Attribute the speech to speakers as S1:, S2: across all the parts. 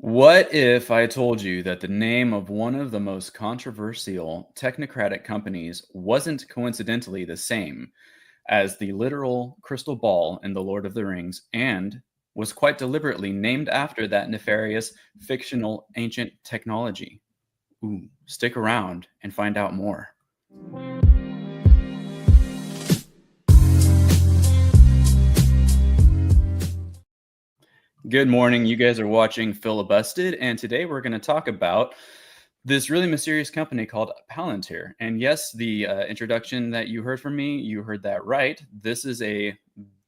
S1: What if I told you that the name of one of the most controversial technocratic companies wasn't coincidentally the same as the literal crystal ball in The Lord of the Rings and was quite deliberately named after that nefarious fictional ancient technology? Ooh, stick around and find out more. Good morning. You guys are watching Filibusted, and today we're going to talk about this really mysterious company called Palantir. And yes, the introduction that you heard from me, you heard that right. This is a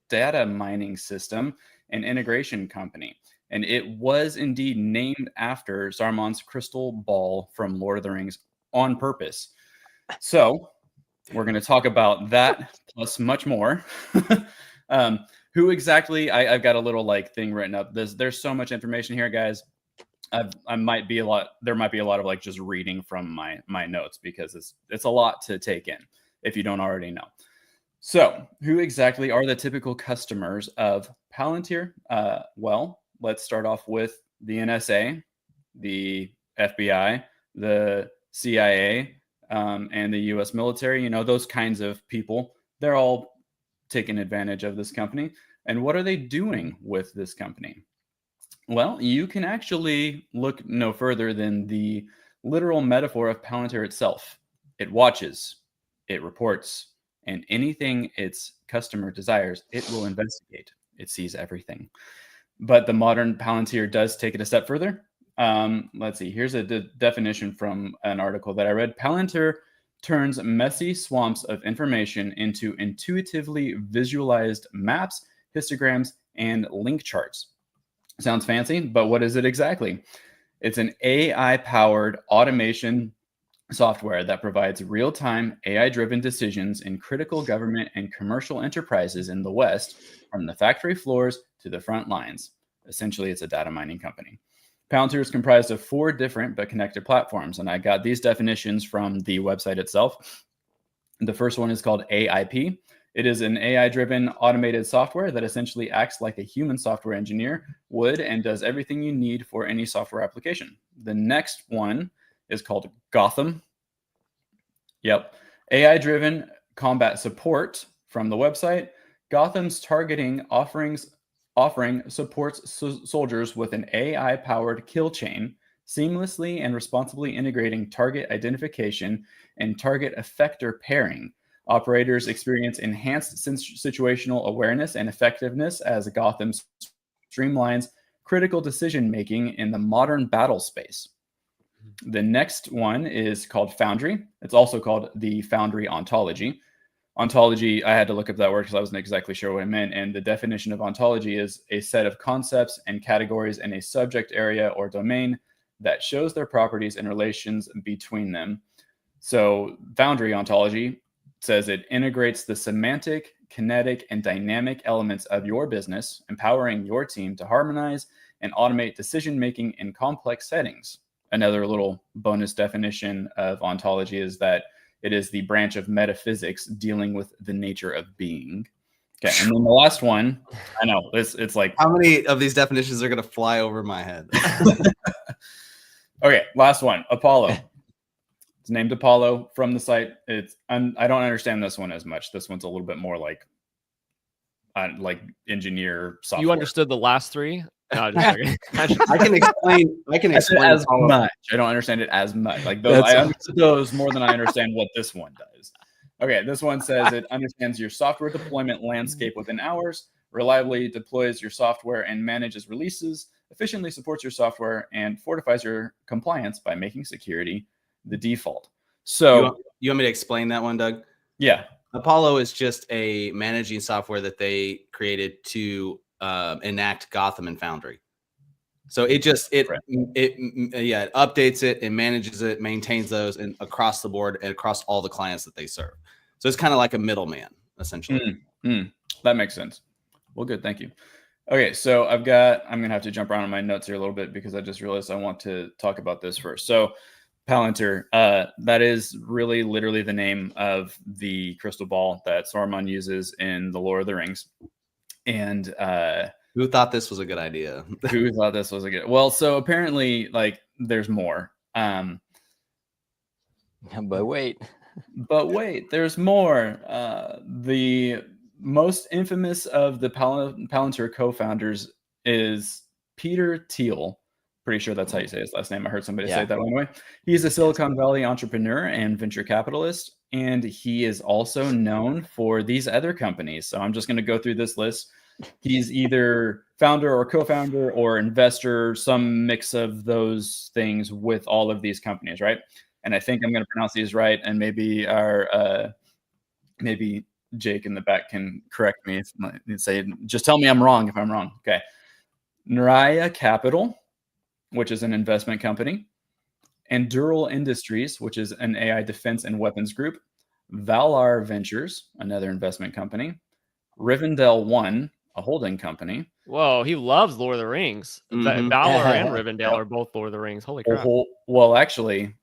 S1: data mining system and integration company. And it was indeed named after Saruman's crystal ball from Lord of the Rings on purpose. So we're going to talk about that plus much more. Who exactly? I've got a little thing written up. There's so much information here, guys. I might be a lot. There might be a lot of just reading from my notes because it's a lot to take in if you don't already know. So, who exactly are the typical customers of Palantir? Well, let's start off with the NSA, the FBI, the CIA, and the U.S. military. You know, those kinds of people. They're all taking advantage of this company. And what are they doing with this company? Well, you can actually look no further than the literal metaphor of Palantir itself. It watches, it reports, and anything its customer desires, it will investigate. It sees everything. But the modern Palantir does take it a step further. Let's see. Here's a definition from an article that I read. Palantir turns messy swamps of information into intuitively visualized maps, histograms, and link charts. Sounds fancy, but what is it exactly? It's an AI-powered automation software that provides real-time AI-driven decisions in critical government and commercial enterprises in the West, from the factory floors to the front lines. Essentially, it's a data mining company. Palantir is comprised of 4 different but connected platforms, and I got these definitions from the website itself. The first one is called AIP. It is an AI-driven automated software that essentially acts like a human software engineer would and does everything you need for any software application. The next one is called Gotham. Yep. AI-driven combat support from the website. Gotham's targeting offering supports soldiers with an AI-powered kill chain, seamlessly and responsibly integrating target identification and target effector pairing. Operators experience enhanced situational awareness and effectiveness as Gotham streamlines critical decision-making in the modern battle space. The next one is called Foundry. It's also called the Foundry Ontology. Ontology, I had to look up that word because I wasn't exactly sure what it meant. And the definition of ontology is a set of concepts and categories in a subject area or domain that shows their properties and relations between them. So Foundry Ontology says it integrates the semantic, kinetic, and dynamic elements of your business, empowering your team to harmonize and automate decision-making in complex settings. Another little bonus definition of ontology is that it is the branch of metaphysics dealing with the nature of being. Okay, and then the last one, I know, it's like...
S2: How many of these definitions are going to fly over my head?
S1: Okay, last one, Apollo. It's named Apollo from the site. I don't understand this one as much. This one's a little bit more like engineer software.
S3: You understood the last 3? No, just
S2: I can explain
S1: as much. I don't understand it as much. Like those, I understood those more than I understand what this one does. Okay, this one says it understands your software deployment landscape within hours, reliably deploys your software and manages releases, efficiently supports your software, and fortifies your compliance by making security the default. So
S2: you want me to explain that one, Doug?
S1: Yeah.
S2: Apollo is just a managing software that they created to enact Gotham and Foundry. So it updates it and manages it, maintains those, and across the board and across all the clients that they serve. So it's kind of like a middleman, essentially.
S1: That makes sense. Well, good. Thank you. Okay, so I'm going to have to jump around in my notes here a little bit because I just realized I want to talk about this first. So Palantir, that is really literally the name of the crystal ball that Saruman uses in The Lord of the Rings. And
S2: Who thought this was a good idea?
S1: Who thought this was a good? Well, so apparently, like, there's more.
S4: But wait,
S1: There's more. The most infamous of the Palantir co-founders is Peter Thiel. Pretty sure that's how you say his last name. I heard somebody say it that one way. He's a Silicon Valley entrepreneur and venture capitalist, and he is also known for these other companies. So I'm just going to go through this list. He's either founder or co-founder or investor, some mix of those things with all of these companies, right? And I think I'm going to pronounce these right, and maybe maybe Jake in the back can correct me and say, just tell me I'm wrong if I'm wrong. Okay. Naraya Capital, which is an investment company. Endural Industries, which is an AI defense and weapons group. Valar Ventures, another investment company. Rivendell One, a holding company.
S3: Whoa, he loves Lord of the Rings. Valor and Rivendell are both Lord of the Rings. Holy crap.
S1: Well, actually,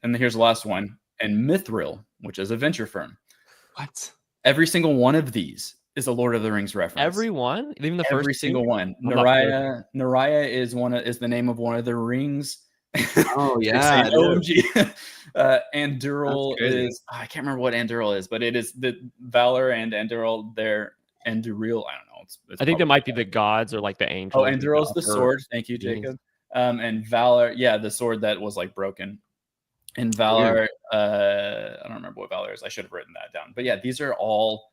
S1: and here's the last one. And Mithril, which is a venture firm.
S2: What?
S1: Every single one of these is a Lord of the Rings reference.
S3: Every one? Even the
S1: Every
S3: first
S1: single one. Naraya is the name of one of the rings.
S2: Oh yeah.
S1: OMG. Anduril is I can't remember what Anduril is, but it is the Valor and Anduril. They're Anduril. I don't know. It's
S3: I think there might be the gods or like the angels.
S1: Oh, Anduril's the sword. Thank you, Jacob. And Valor, yeah, the sword that was like broken. And Valor, I don't remember what Valor is. I should have written that down. But yeah, these are all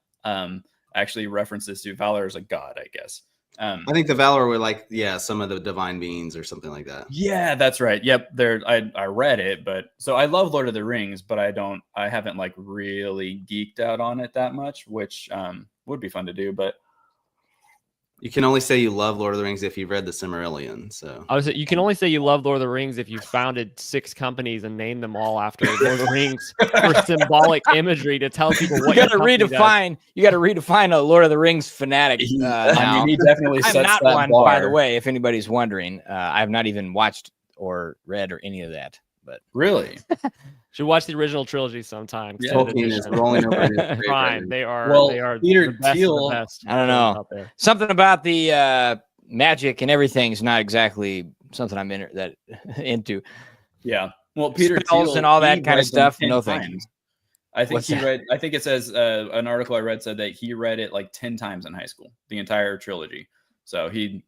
S1: actually references to Valor as a god, I guess.
S2: I think the Valor were like, some of the divine beings or something like that.
S1: Yeah, that's right. Yep, I read it, but so I love Lord of the Rings, but I haven't like really geeked out on it that much, which would be fun to do, but
S2: you can only say you love Lord of the Rings if you've read the Silmarillion. So
S3: you can only say you love Lord of the Rings if you founded 6 companies and named them all after Lord of the Rings for symbolic imagery to tell people what
S4: you got to redefine. You got to redefine a Lord of the Rings fanatic.
S1: I mean, he definitely sets
S4: I'm not
S1: that
S4: one,
S1: bar.
S4: by the way. If anybody's wondering, I have not even watched or read or any of that. But
S1: really,
S3: should watch the original trilogy sometime.
S1: Yeah,
S2: Tolkien is rolling over his grave.
S3: Fine, they are.
S1: Well,
S3: they are
S1: Peter
S3: the best
S1: Thiel,
S3: of the best.
S4: I don't know.
S3: Out there.
S4: Something about the magic and everything is not exactly something I'm into.
S1: Yeah. Well, Peter
S4: Spells
S1: Thiel
S4: and all that
S1: he
S4: kind of
S1: read them
S4: stuff.
S1: 10
S4: No, thank you.
S1: times. I think I think it says an article I read said that he read it like 10 times in high school, the entire trilogy. So he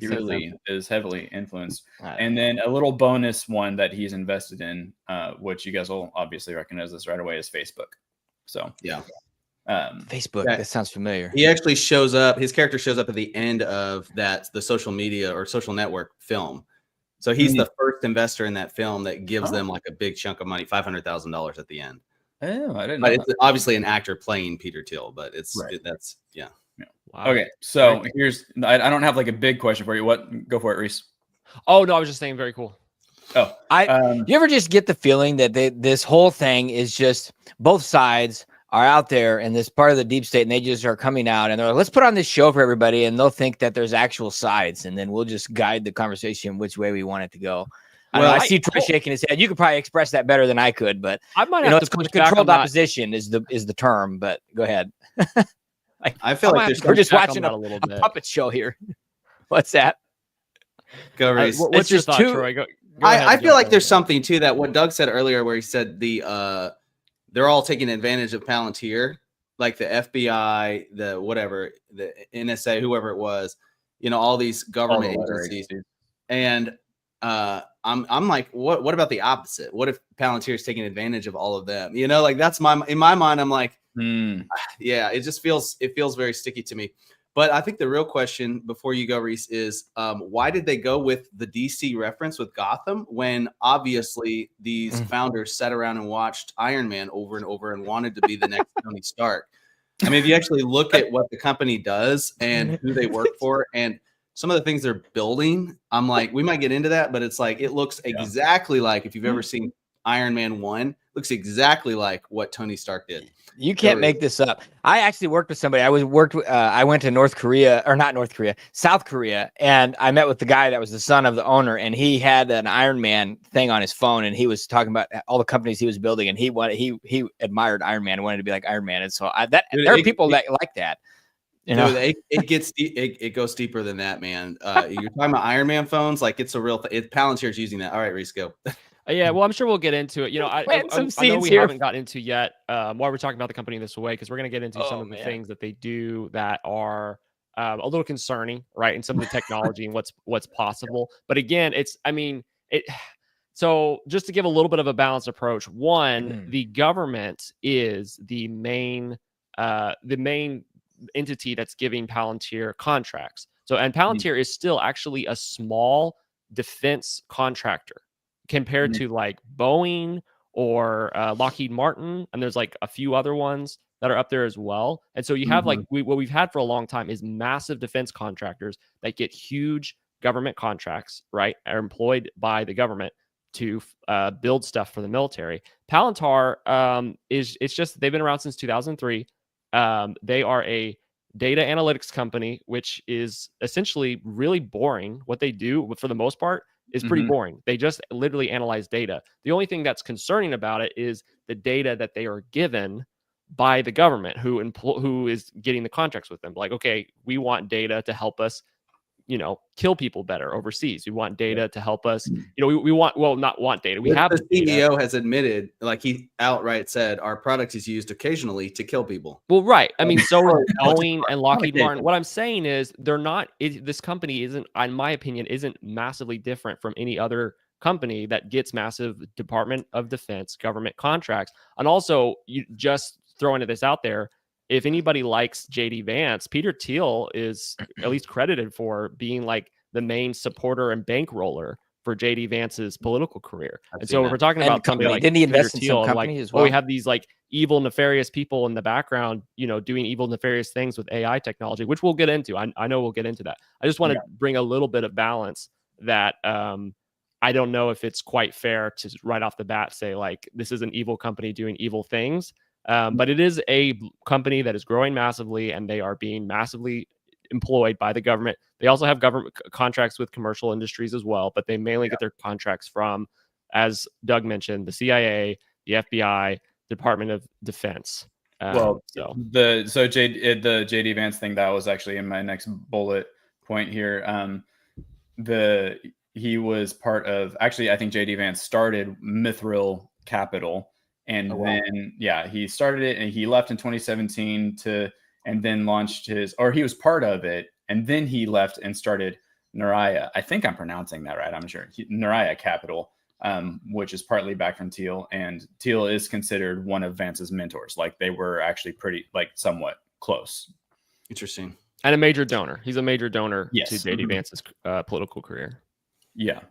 S1: really is heavily influenced. And then a little bonus one that he's invested in, which you guys will obviously recognize this right away, is Facebook. So
S2: yeah.
S4: Facebook, that sounds familiar.
S2: He actually shows up. His character shows up at the end of the social media or social network film. So he's the first investor in that film that gives them like a big chunk of money, $500,000 at the end.
S1: Oh, I didn't know.
S2: But it's obviously an actor playing Peter Thiel, but that's.
S3: Wow.
S1: Okay, so here's I don't have like a big question for you. Go for it, Reese.
S3: Oh no, I was just saying, very cool.
S1: Oh,
S4: you ever just get the feeling that this whole thing is just both sides are out there and this part of the deep state, and they just are coming out and they're like, let's put on this show for everybody, and they'll think that there's actual sides, and then we'll just guide the conversation which way we want it to go. Well, I see Troy shaking his head. You could probably express that better than I could, but
S3: I might have to push back
S4: controlled
S3: on
S4: opposition is the term. But go ahead.
S2: I feel like
S4: we're just watching a puppet show here. What's that?
S2: Go, Reese.
S3: What's your thought, Troy? Go
S2: I feel like there's something to that. What Doug said earlier, where he said they're all taking advantage of Palantir, like the FBI, the whatever, the NSA, whoever it was, all these government agencies. And I'm like, what about the opposite? What if Palantir is taking advantage of all of them? Like that's in my mind, I'm like, yeah, it feels very sticky to me. But I think the real question before you go, Reese, is why did they go with the DC reference with Gotham when obviously these founders sat around and watched Iron Man over and over and wanted to be the next Tony Stark? I mean, if you actually look at what the company does and who they work for and some of the things they're building, I'm like, we might get into that, but it's like, it looks exactly like, if you've ever seen Iron Man 1, looks exactly like what Tony Stark did.
S4: You can't make this up. I actually worked with somebody. I went to South Korea, and I met with the guy that was the son of the owner, and he had an Iron Man thing on his phone, and he was talking about all the companies he was building, and he admired Iron Man, wanted to be like Iron Man, and so there are people that like that. You know?
S2: Dude, it gets it goes deeper than that, man. You're talking about Iron Man phones, like it's a real thing. Palantir's using that. All right, Reese, go.
S3: Yeah, well, I'm sure we'll get into it. You know,
S4: Plant some
S3: I know
S4: seeds
S3: we
S4: here.
S3: haven't got into yet why we're talking about the company this way, because we're going to get into some
S4: Oh,
S3: of the
S4: man.
S3: things that they do that are a little concerning, right? And some of the technology and what's possible. But again, it. So just to give a little bit of a balanced approach, one, the government is the main entity that's giving Palantir contracts. So, and Palantir is still actually a small defense contractor compared to like Boeing or Lockheed Martin, and there's like a few other ones that are up there as well. And so you have like what we've had for a long time is massive defense contractors that get huge government contracts, right? Are employed by the government to build stuff for the military. Palantir it's just they've been around since 2003. They are a data analytics company, which is essentially really boring. What they do, for the most part, is pretty boring. They just literally analyze data. The only thing that's concerning about it is the data that they are given by the government, who is getting the contracts with them. Like, okay, we want data to help us, kill people better overseas. We want data to help us. We want, well, not want data. We have
S2: the
S3: data.
S2: CEO has admitted, like he outright said, our product is used occasionally to kill people.
S3: Well, right. I mean, so is Boeing and Lockheed Martin. What I'm saying is they're not. This company isn't, in my opinion, isn't massively different from any other company that gets massive Department of Defense government contracts. And also, you just throwing this out there. If anybody likes JD Vance, Peter Thiel is at least credited for being like the main supporter and bankroller for JD Vance's political career. And so if we're talking about somebody like
S4: didn't he invest
S3: Peter
S4: in some
S3: Thiel,
S4: company
S3: like,
S4: as well?
S3: we have these like evil, nefarious people in the background, doing evil, nefarious things with AI technology, which we'll get into. I know we'll get into that. I just want to bring a little bit of balance that I don't know if it's quite fair to right off the bat say like this is an evil company doing evil things. But it is a company that is growing massively, and they are being massively employed by the government. They also have government contracts with commercial industries as well, but they mainly get their contracts from, as Doug mentioned, the CIA, the FBI, Department of Defense.
S1: The JD Vance thing, that was actually in my next bullet point here. He was part of, actually, I think JD Vance started Mithril Capital. And he started it and he left in 2017 and then launched he was part of it. And then he left and started Naraya. I think I'm pronouncing that right. I'm sure. Naraya Capital, which is partly back from Thiel. And Thiel is considered one of Vance's mentors. Like they were actually pretty, like somewhat close.
S2: Interesting.
S3: And a major donor. He's a major donor to JD Vance's political career. Yeah.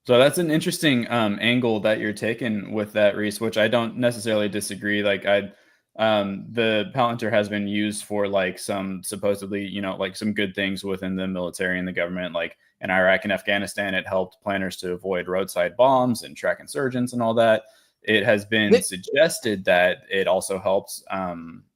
S1: So that's an interesting angle that you're taking with that, Reese, which I don't necessarily disagree. Like the Palantir has been used for like some supposedly, like some good things within the military and the government. Like in Iraq and Afghanistan, it helped planners to avoid roadside bombs and track insurgents and all that. It has been suggested that it also helps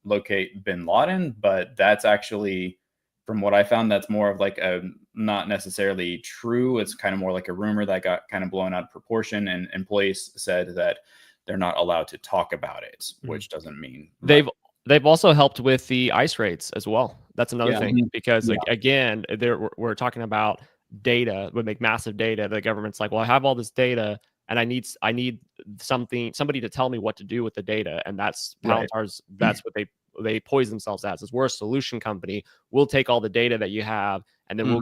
S1: locate bin Laden, but that's actually, from what I found, that's more of like a not necessarily true. It's kind of more like a rumor that got kind of blown out of proportion, and employees said that they're not allowed to talk about it, which doesn't mean
S3: they've also helped with the ICE raids as well. That's another thing, because like, again, we're talking about data, would make massive data. The government's like, well, I have all this data and I need somebody to tell me what to do with the data. And that's Palantir's, that's what they poise themselves as we're a solution company. We'll take all the data that you have, and then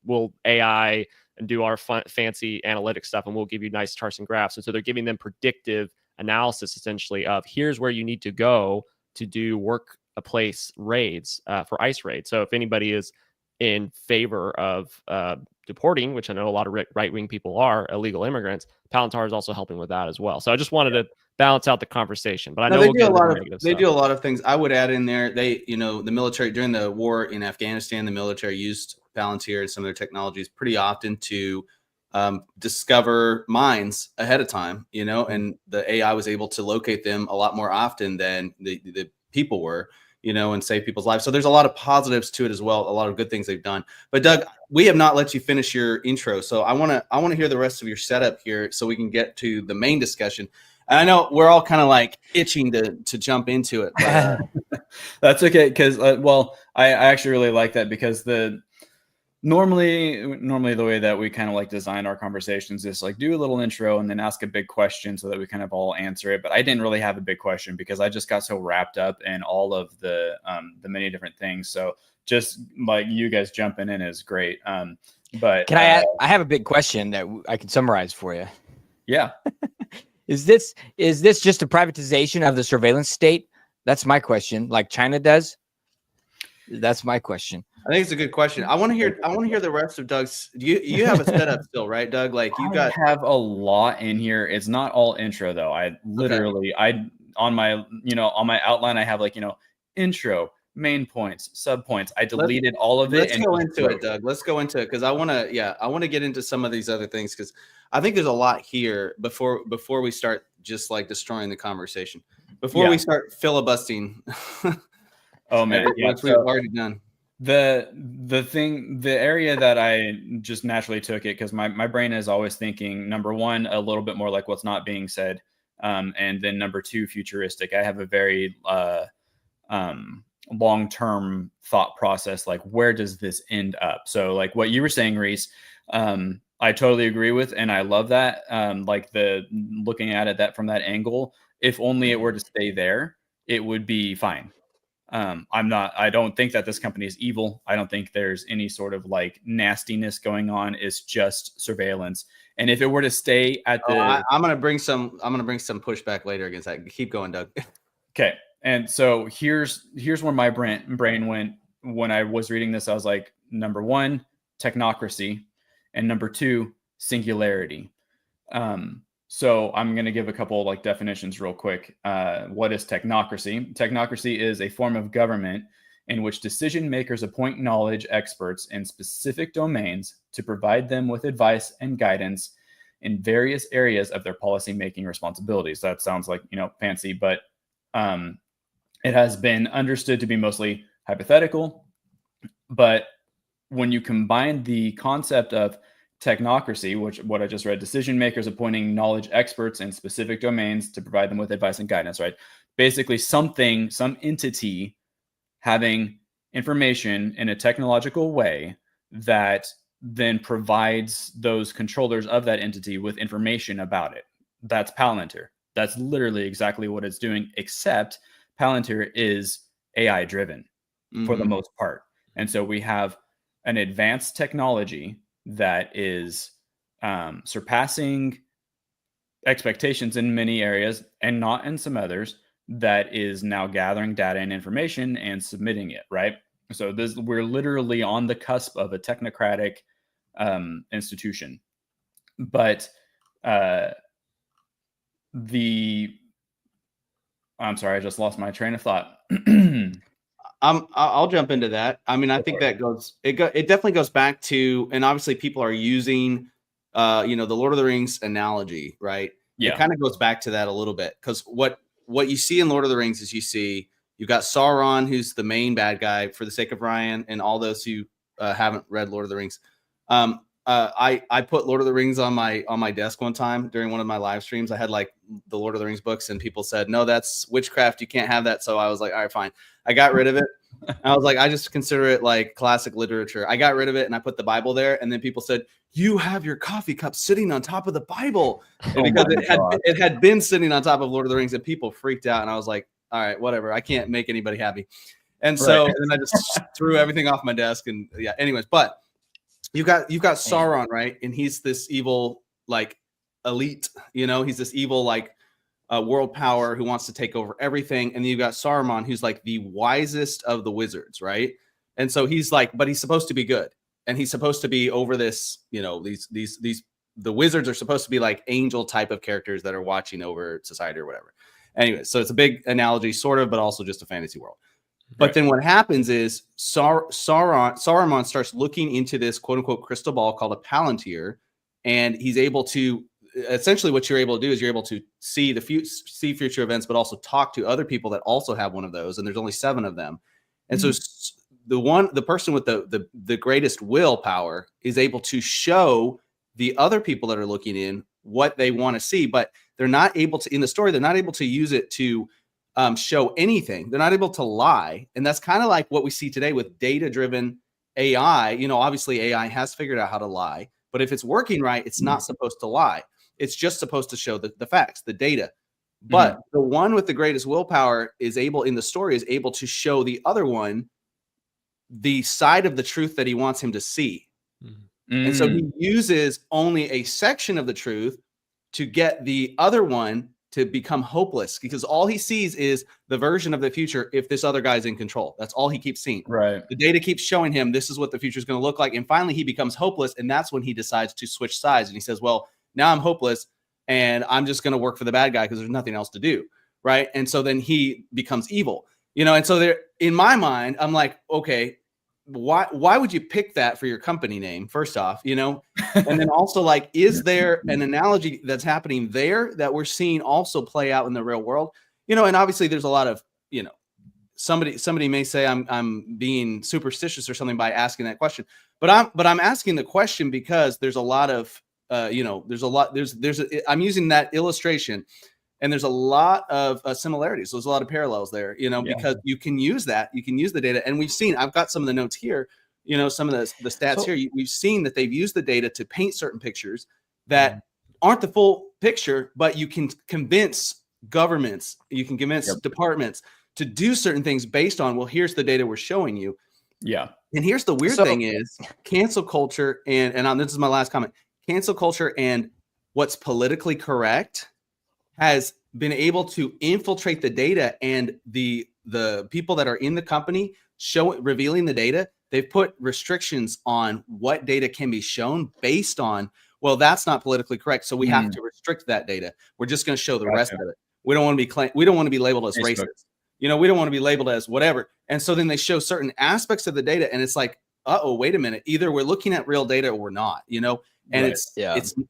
S3: we'll AI and do our fancy analytics stuff, and we'll give you nice charts and graphs. And so they're giving them predictive analysis, essentially, of here's where you need to go to do workplace raids for ICE raids. So if anybody is in favor of deporting, which I know a lot of right-wing people are, illegal immigrants, Palantir is also helping with that as well. So I just wanted to balance out the conversation, but I know
S2: they do a lot of things. I would add in there, the military during the war in Afghanistan, the military used Palantir and some of their technologies pretty often to discover mines ahead of time, and the AI was able to locate them a lot more often than the people were, and save people's lives. So there's a lot of positives to it as well. A lot of good things they've done. But Doug, we have not let you finish your intro. So I want to hear the rest of your setup here so we can get to the main discussion. I know we're all kind of like itching to jump into it. But,
S1: That's okay, because well, I actually really like that, because normally the way that we kind of like design our conversations is like do a little intro and then ask a big question so that we kind of all answer it. But I didn't really have a big question because I just got so wrapped up in all of the many different things. So just like you guys jumping in is great. But
S4: Can I have a big question that I can summarize for you.
S1: Yeah.
S4: Is this just a privatization of the surveillance state? That's my question. Like China does? That's my question.
S2: I think it's a good question. I want to hear the rest of Doug's. You have a setup still, right, Doug? Like you
S1: have a lot in here. It's not all intro though. I literally on my outline I have like intro, main points, sub points. I deleted all of it.
S2: Let's go into it, Doug. Let's go into it because I want to get into some of these other things because I think there's a lot here before we start just like destroying the conversation. Before we start filibustering.
S1: Oh man,
S2: which we've already done.
S1: The area that I just naturally took it because my brain is always thinking, number one, a little bit more like what's not being said, and then number two, futuristic. I have a very long-term thought process, like where does this end up? So like what you were saying, Reese, I totally agree with, and I love that. Like the looking at it that from that angle, if only it were to stay there, it would be fine. I don't think that this company is evil. I don't think there's any sort of like nastiness going on. It's just surveillance. And if it were to stay at the,
S2: I'm going to bring some pushback later against that. Keep going, Doug.
S1: Okay. And so here's where my brain went when I was reading this. I was like, number one, technocracy, and number two, singularity. So I'm going to give a couple like definitions real quick. What is technocracy? Technocracy is a form of government in which decision makers appoint knowledge experts in specific domains to provide them with advice and guidance in various areas of their policy making responsibilities. That sounds like, fancy, but it has been understood to be mostly hypothetical. But when you combine the concept of technocracy, which what I just read, decision makers appointing knowledge experts in specific domains to provide them with advice and guidance, right? Basically some entity having information in a technological way that then provides those controllers of that entity with information about it. That's Palantir. That's literally exactly what it's doing, except Palantir is AI driven for the most part. And so we have an advanced technology that is surpassing expectations in many areas and not in some others, that is now gathering data and information and submitting it, right? So we're literally on the cusp of a technocratic institution. But I'm sorry, I just lost my train of thought.
S2: I'll jump into that. I mean, I think that it definitely goes back to, and obviously people are using, the Lord of the Rings analogy, right? Yeah. It kind of goes back to that a little bit because what you see in Lord of the Rings is you've got Sauron, who's the main bad guy for the sake of Ryan and all those who haven't read Lord of the Rings. I put Lord of the Rings on my desk one time during one of my live streams. I had like the Lord of the Rings books and people said, no, that's witchcraft. You can't have that. So I was like, all right, fine. I got rid of it. I was like, I just consider it like classic literature. I got rid of it and I put the Bible there. And then people said, you have your coffee cup sitting on top of the Bible. And because it had been sitting on top of Lord of the Rings and people freaked out. And I was like, all right, whatever. I can't make anybody happy. And so and then I just threw everything off my desk and anyways, but you've got Sauron, right? And he's this evil, like elite, he's this evil, like world power who wants to take over everything. And then you've got Saruman, who's like the wisest of the wizards, right? And so he's like, but he's supposed to be good. And he's supposed to be over this, the wizards are supposed to be like angel type of characters that are watching over society or whatever. Anyway, so it's a big analogy, sort of, but also just a fantasy world. But then what happens is Saruman starts looking into this quote unquote crystal ball called a Palantir, and he's able to essentially what you're able to do is you're able to see future events, but also talk to other people that also have one of those. And there's only 7 of them. And so the person with the greatest willpower is able to show the other people that are looking in what they want to see. But they're not able to, in the story, they're not able to use it to show anything. They're not able to lie. And that's kind of like what we see today with data-driven AI. You know, obviously AI has figured out how to lie, but if it's working right, it's not supposed to lie. It's just supposed to show the facts, the data. But the one with the greatest willpower is able, in the story, is able to show the other one the side of the truth that he wants him to see. And so he uses only a section of the truth to get the other one to become hopeless, because all he sees is the version of the future if this other guy's in control. That's all he keeps seeing.
S1: Right.
S2: The data keeps showing him this is what the future is going to look like. And finally he becomes hopeless. And that's when he decides to switch sides. And he says, well, now I'm hopeless and I'm just going to work for the bad guy because there's nothing else to do. Right. And so then he becomes evil, you know? And so there, in my mind, I'm like, okay, why would you pick that for your company name, first off, you know? And then also, like, is there an analogy that's happening there that we're seeing also play out in the real world? You know, and obviously there's a lot of, you know, somebody may say I'm being superstitious or something by asking that question, but I'm asking the question because there's a lot of you know, I'm using that illustration, and there's a lot of similarities. There's a lot of parallels there, you know, because you can use that, you can use the data. And we've seen, I've got some of the notes here, you know, some of the stats here. We've seen that they've used the data to paint certain pictures that aren't the full picture, but you can convince governments, you can convince departments to do certain things based on, well, here's the data we're showing you.
S1: Yeah.
S2: And here's the weird thing is cancel culture, and this is my last comment, cancel culture and what's politically correct has been able to infiltrate the data, and the people that are in the company revealing the data, they've put restrictions on what data can be shown based on, well, that's not politically correct, so we have to restrict that data. We're just going to show the rest of it. We don't want to be labeled as
S1: Facebook.
S2: racist. You know, we don't want to be labeled as whatever. And so then they show certain aspects of the data, and it's like, uh-oh, wait a minute. Either we're looking at real data or we're not, you know, and it's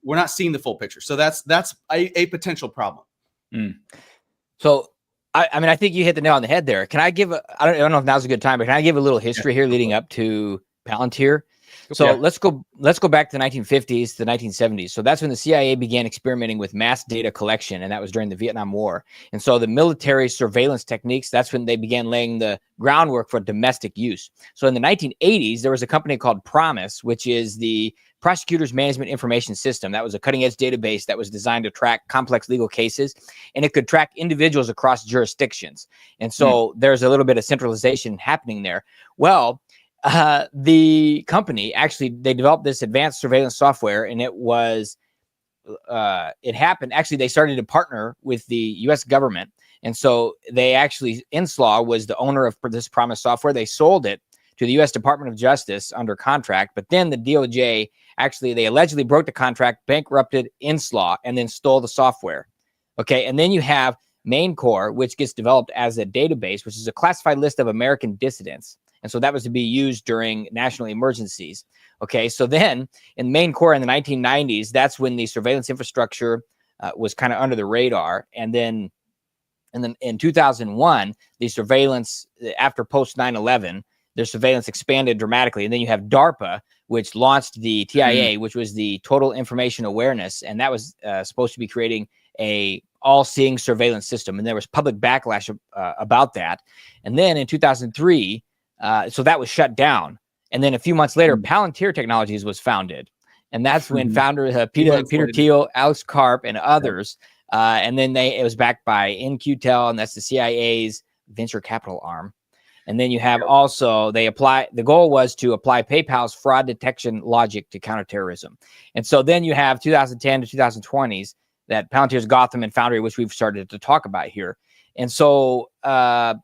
S2: we're not seeing the full picture. So that's a potential problem.
S4: So, I mean, I think you hit the nail on the head there. Can I give I don't know if now's a good time, but can I give a little history here leading up to Palantir? So let's go back to the 1950s, the 1970s. So that's when the CIA began experimenting with mass data collection, and that was during the Vietnam War. And so the military surveillance techniques, that's when they began laying the groundwork for domestic use. So in the 1980s, there was a company called Promise, which is the Prosecutors Management Information System. That was a cutting-edge database that was designed to track complex legal cases, and it could track individuals across jurisdictions. And so there's a little bit of centralization happening there. Well, the company actually, they developed this advanced surveillance software, and it happened. Actually, they started to partner with the U.S. government. And so they actually, Inslaw was the owner of this Promise software. They sold it to the U.S. Department of Justice under contract. But then the DOJ, actually, they allegedly broke the contract, bankrupted Inslaw, and then stole the software. Okay. And then you have MainCore, which gets developed as a database, which is a classified list of American dissidents. And so that was to be used during national emergencies. Okay, so then in MainCore in the 1990s, that's when the surveillance infrastructure was kind of under the radar. And then in 2001, the surveillance, after post 9/11, their surveillance expanded dramatically. And then you have DARPA, which launched the TIA, which was the Total Information Awareness. And that was supposed to be creating a all-seeing surveillance system. And there was public backlash about that. And then in 2003, so that was shut down. And then a few months later, Palantir Technologies was founded. And that's when founder Peter Thiel, Alex Karp, and others. And then it was backed by NQTel, and that's the CIA's venture capital arm. And then you have also, the goal was to apply PayPal's fraud detection logic to counterterrorism. And so then you have 2010 to 2020s, that Palantir's Gotham and Foundry, which we've started to talk about here. And so, now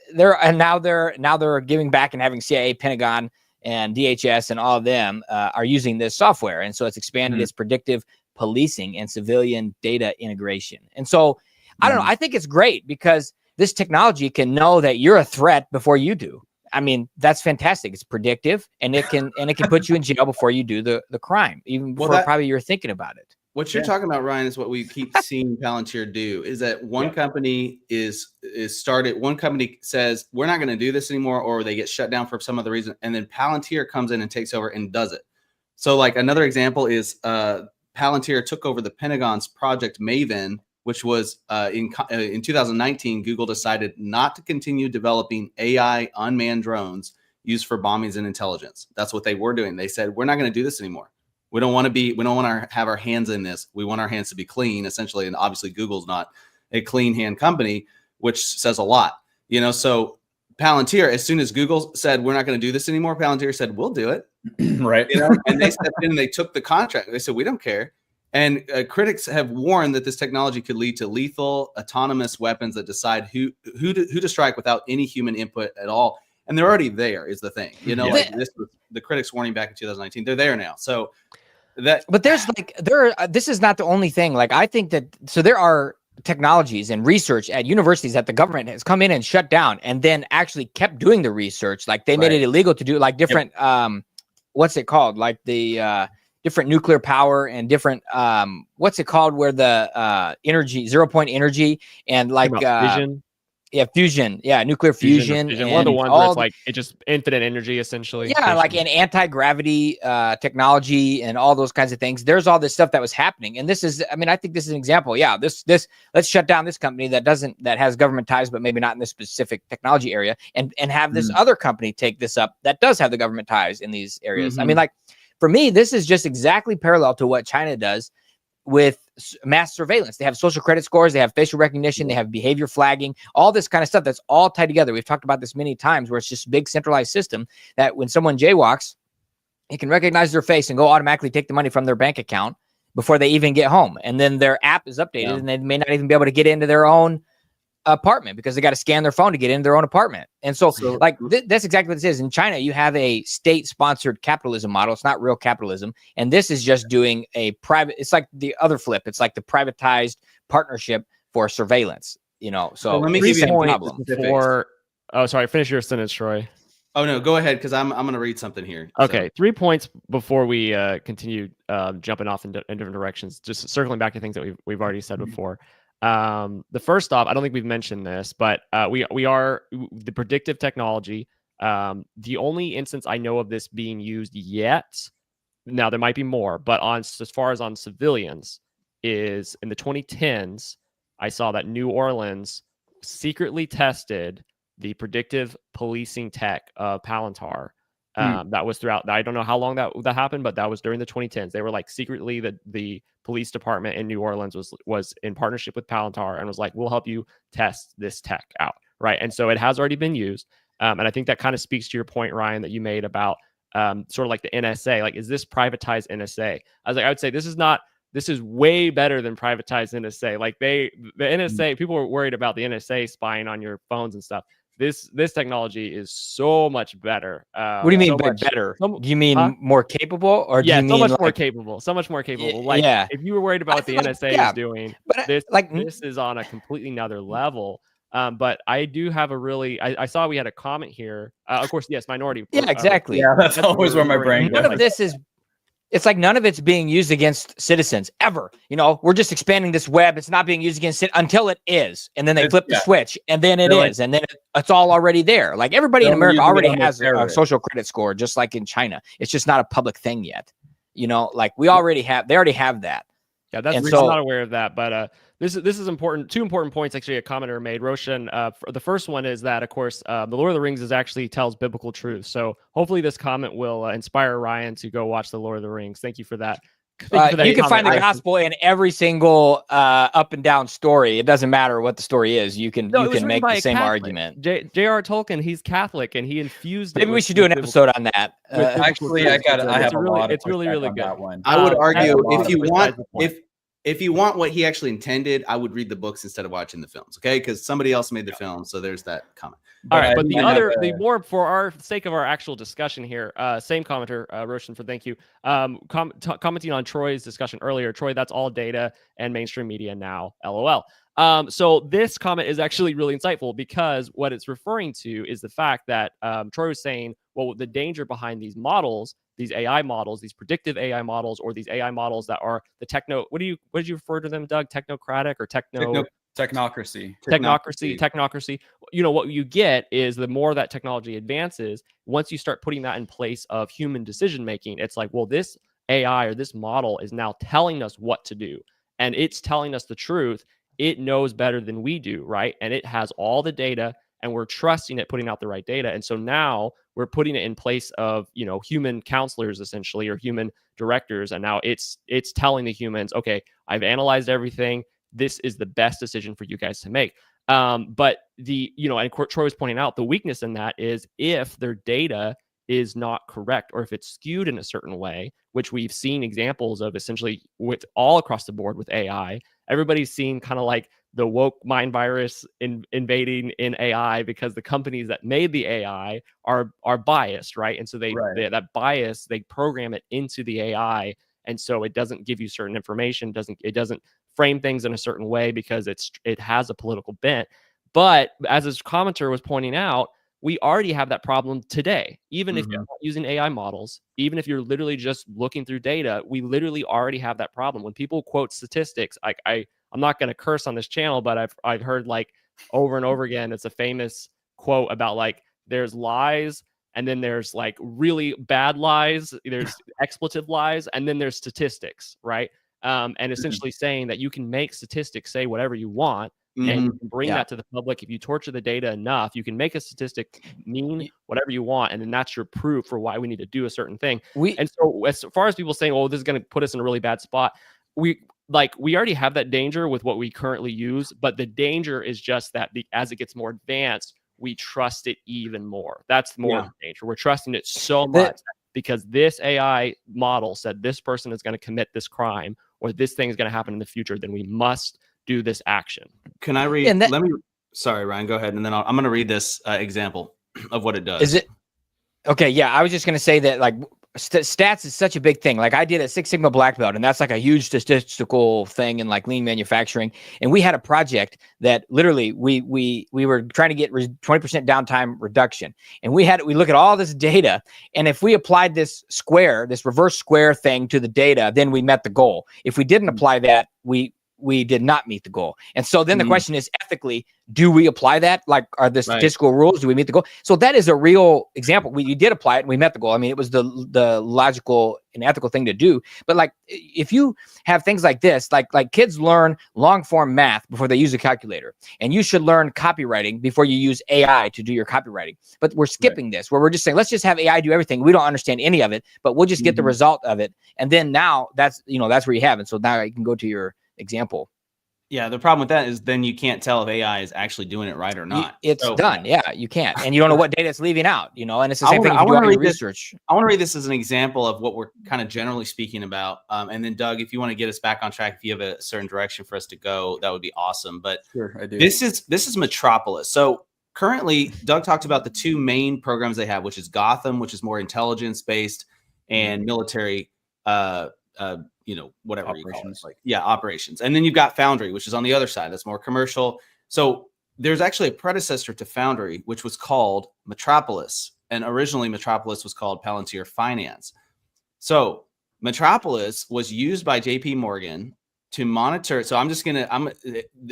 S4: they're giving back and having CIA, Pentagon, and DHS and all of them are using this software. And so it's expanded its predictive policing and civilian data integration. And so I don't know, I think it's great because this technology can know that you're a threat before you do. I mean, that's fantastic. It's predictive, and it can put you in jail before you do the crime, even before probably you're thinking about it.
S2: What you're talking about, Ryan, is what we keep seeing Palantir do, is that one company is started, one company says, we're not going to do this anymore, or they get shut down for some other reason. And then Palantir comes in and takes over and does it. So like another example is Palantir took over the Pentagon's Project Maven, which was in 2019, Google decided not to continue developing AI unmanned drones used for bombings and intelligence. That's what they were doing. They said, we're not going to do this anymore. We don't want to have our hands in this. We want our hands to be clean, essentially. And obviously Google's not a clean hand company, which says a lot, so Palantir, as soon as Google said, we're not going to do this anymore, Palantir said, we'll do it.
S1: Right.
S2: And they stepped in and they took the contract. They said, we don't care. And critics have warned that this technology could lead to lethal autonomous weapons that decide who to strike without any human input at all. And they're already there is the thing, this was the critics warning back in 2019. They're there now. So but
S4: there's this is not the only thing. Like, I think that, so there are technologies and research at universities that the government has come in and shut down and then actually kept doing the research. Like, they made it illegal to do like different, what's it called? Like the different nuclear power and different, what's it called? Where the energy, 0 point energy and like
S3: fission.
S4: Yeah, fusion. Yeah, nuclear fusion.
S3: One of the ones where it's like it's just infinite energy, essentially.
S4: Yeah,
S3: fission.
S4: like an anti-gravity technology and all those kinds of things. There's all this stuff that was happening, and this is, I think this is an example. Yeah, this let's shut down this company that has government ties, but maybe not in this specific technology area, and have this other company take this up that does have the government ties in these areas. Like, for me, this is just exactly parallel to what China does with mass surveillance. They have social credit scores, they have facial recognition, they have behavior flagging, all this kind of stuff that's all tied together. We've talked about this many times, where it's just a big centralized system that when someone jaywalks, it can recognize their face and go automatically take the money from their bank account before they even get home. And then their app is updated and they may not even be able to get into their own apartment because they got to scan their phone to get into their own apartment. And so like that's exactly what this is. In China, you have a state-sponsored capitalism model. It's not real capitalism. And this is just doing a private, it's like the other flip. It's like the privatized partnership for surveillance, So
S2: let me give you a
S3: problem for, sorry, finish your sentence, Troy.
S2: Oh no, go ahead, because I'm going to read something here.
S3: Okay, 3 points before we continue jumping off in different directions. Just circling back to things that we've already said before. The first off, I don't think we've mentioned this, but we are the predictive technology. The only instance I know of this being used yet, now there might be more, but as far as on civilians, is in the 2010s. I saw that New Orleans secretly tested the predictive policing tech of Palantir. That was throughout. I don't know how long that happened, but that was during the 2010s. They were like secretly the police department in New Orleans was in partnership with Palantir and was like, we'll help you test this tech out, right? And so it has already been used, and I think that kind of speaks to your point, Ryan, that you made about sort of like the NSA. Like, is this privatized NSA? I would say this is not. This is way better than privatized NSA. Like the NSA, people were worried about the NSA spying on your phones and stuff. This technology is so much better.
S4: What do you mean by better? Do you mean more capable, or do you mean
S3: so much more capable? So much more capable. Like, if you were worried about what the NSA is doing, this is on a completely another level. But I do have a really, I saw we had a comment here. Of course, yes, minority.
S4: Yeah, exactly.
S1: Yeah, that's always where my brain goes.
S4: None of this is. It's like none of it's being used against citizens ever. We're just expanding this web. It's not being used against it until it is. And then they flip the switch and then it is. And then it's all already there. Like, everybody in America already has a social credit score, just like in China. It's just not a public thing yet. Like they already have that.
S3: Yeah, I'm not aware of that, but this is important. 2 important points, actually, a commenter made. Roshan, the first one is that, of course, the Lord of the Rings actually tells biblical truth. So hopefully this comment will inspire Ryan to go watch the Lord of the Rings. Thank you for that.
S4: You can find the gospel in every single up and down story. It doesn't matter what the story is. You can make the same argument.
S3: J.R. Tolkien, he's Catholic, and he infused.
S4: Maybe we should do an episode on that.
S1: Actually, I have a lot.
S3: It's really good.
S1: That one.
S2: I would argue if you want what he actually intended, I would read the books instead of watching the films. Okay, because somebody else made the film, so there's that comment.
S3: All right, but the more for our sake of our actual discussion here, same commenter, Roshan, for thank you. Commenting on Troy's discussion earlier, Troy, that's all data and mainstream media now. LOL. So this comment is actually really insightful, because what it's referring to is the fact that Troy was saying, well, the danger behind these models, these AI models, these predictive AI models, or these AI models that are the techno. What did you refer to them, Doug? Technocratic or
S1: Technocracy.
S3: Technocracy. What you get is the more that technology advances, once you start putting that in place of human decision making, it's like, well, this AI or this model is now telling us what to do, and it's telling us the truth. It knows better than we do, right? And it has all the data, and we're trusting it putting out the right data. And so now we're putting it in place of, human counselors essentially, or human directors. And now it's telling the humans, okay, I've analyzed everything. This is the best decision for you guys to make. But and Troy was pointing out the weakness in that is if their data is not correct, or if it's skewed in a certain way, which we've seen examples of essentially with all across the board with AI. Everybody's seen kind of like the woke mind virus invading in AI because the companies that made the AI are biased, right? And so they that bias, they program it into the AI, and so it doesn't give you certain information, it doesn't frame things in a certain way because it has a political bent. But as this commenter was pointing out, we already have that problem today. Even if you're not using AI models, even if you're literally just looking through data, we literally already have that problem. When people quote statistics, I'm not going to curse on this channel, but I've heard like over and over again, it's a famous quote about like there's lies, and then there's like really bad lies, there's expletive lies, and then there's statistics, right? And essentially saying that you can make statistics say whatever you want, and you can bring that to the public. If you torture the data enough, you can make a statistic mean whatever you want, and then that's your proof for why we need to do a certain thing. And so as far as people saying, "Oh, this is going to put us in a really bad spot," we already have that danger with what we currently use, but the danger is just that as it gets more advanced, we trust it even more. That's more of the danger. We're trusting it so much because this AI model said this person is going to commit this crime or this thing is going to happen in the future, then we must do this action.
S2: Can I read? Sorry, Ryan, go ahead. And then I'm going to read this example of what it does.
S4: Is it? Okay. Yeah. I was just going to say that like stats is such a big thing. Like I did a Six Sigma black belt, and that's like a huge statistical thing in like lean manufacturing. And we had a project that literally we were trying to get 20% downtime reduction. And we look at all this data. And if we applied this reverse square thing to the data, then we met the goal. If we didn't apply that, we did not meet the goal. And so then the question is, ethically, do we apply that? Like, are the statistical rules, do we meet the goal? So that is a real example. We did apply it and we met the goal. I mean, it was the logical and ethical thing to do. But like, if you have things like this, like kids learn long form math before they use a calculator, and you should learn copywriting before you use AI to do your copywriting. But we're skipping this, where we're just saying, let's just have AI do everything. We don't understand any of it, but we'll just get the result of it. And then now that's where you have it. So now you can go to your example.
S2: Yeah, the problem with that is then you can't tell if AI is actually doing it right or not.
S4: It's done. Yeah, you can't. And you don't know what data it's leaving out, and it's the same thing if you do all your research.
S2: I want to read this as an example of what we're kind of generally speaking about. And then Doug, if you want to get us back on track, if you have a certain direction for us to go, that would be awesome. But
S1: sure, I do.
S2: This is Metropolis. So currently, Doug talked about the two main programs they have, which is Gotham, which is more intelligence based, and military whatever operations. You call it, operations. And then you've got Foundry, which is on the other side. That's more commercial. So there's actually a predecessor to Foundry, which was called Metropolis. And originally Metropolis was called Palantir Finance. So Metropolis was used by JP Morgan to monitor. So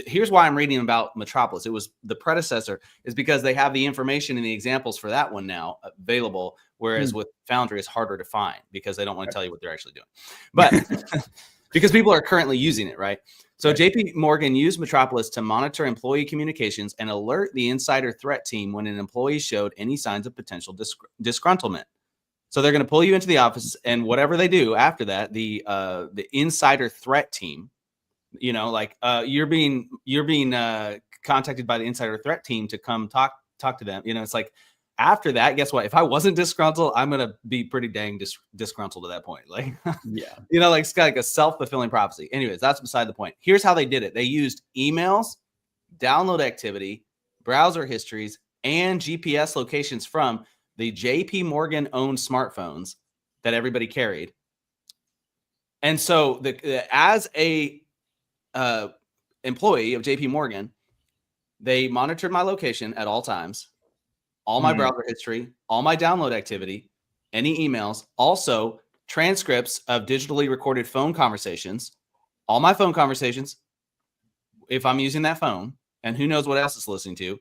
S2: here's why I'm reading about Metropolis. It was the predecessor is because they have the information and the examples for that one now available. Whereas with Foundry, it's harder to find because they don't want to tell you what they're actually doing. But because people are currently using it, right? So JP Morgan used Metropolis to monitor employee communications and alert the insider threat team when an employee showed any signs of potential disgruntlement. So they're going to pull you into the office, and whatever they do after that, the insider threat team, you're being contacted by the insider threat team to come talk to them. It's like, after that, guess what? If I wasn't disgruntled, I'm going to be pretty dang disgruntled at that point. Like, it's like a self-fulfilling prophecy. Anyways, that's beside the point. Here's how they did it. They used emails, download activity, browser histories, and GPS locations from the JP Morgan owned smartphones that everybody carried. And so as a employee of JP Morgan, they monitored my location at all times, all my browser history, all my download activity, any emails, also transcripts of digitally recorded phone conversations, all my phone conversations, if I'm using that phone, and who knows what else it's listening to.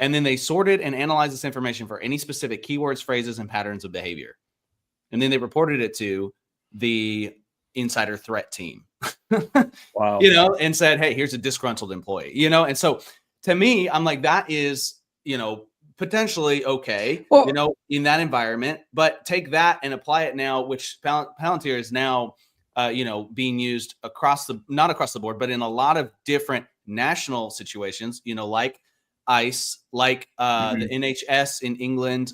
S2: And then they sorted and analyzed this information for any specific keywords, phrases, and patterns of behavior. And then they reported it to the insider threat team.
S1: Wow.
S2: You know, and said, hey, here's a disgruntled employee, you know? And so to me, I'm like, that is, you know, potentially okay,
S4: Well-
S2: you know, in that environment, but take that and apply it now, which Palantir is now, you know, being used not across the board, but in a lot of different national situations, you know, like ICE, like the NHS in England.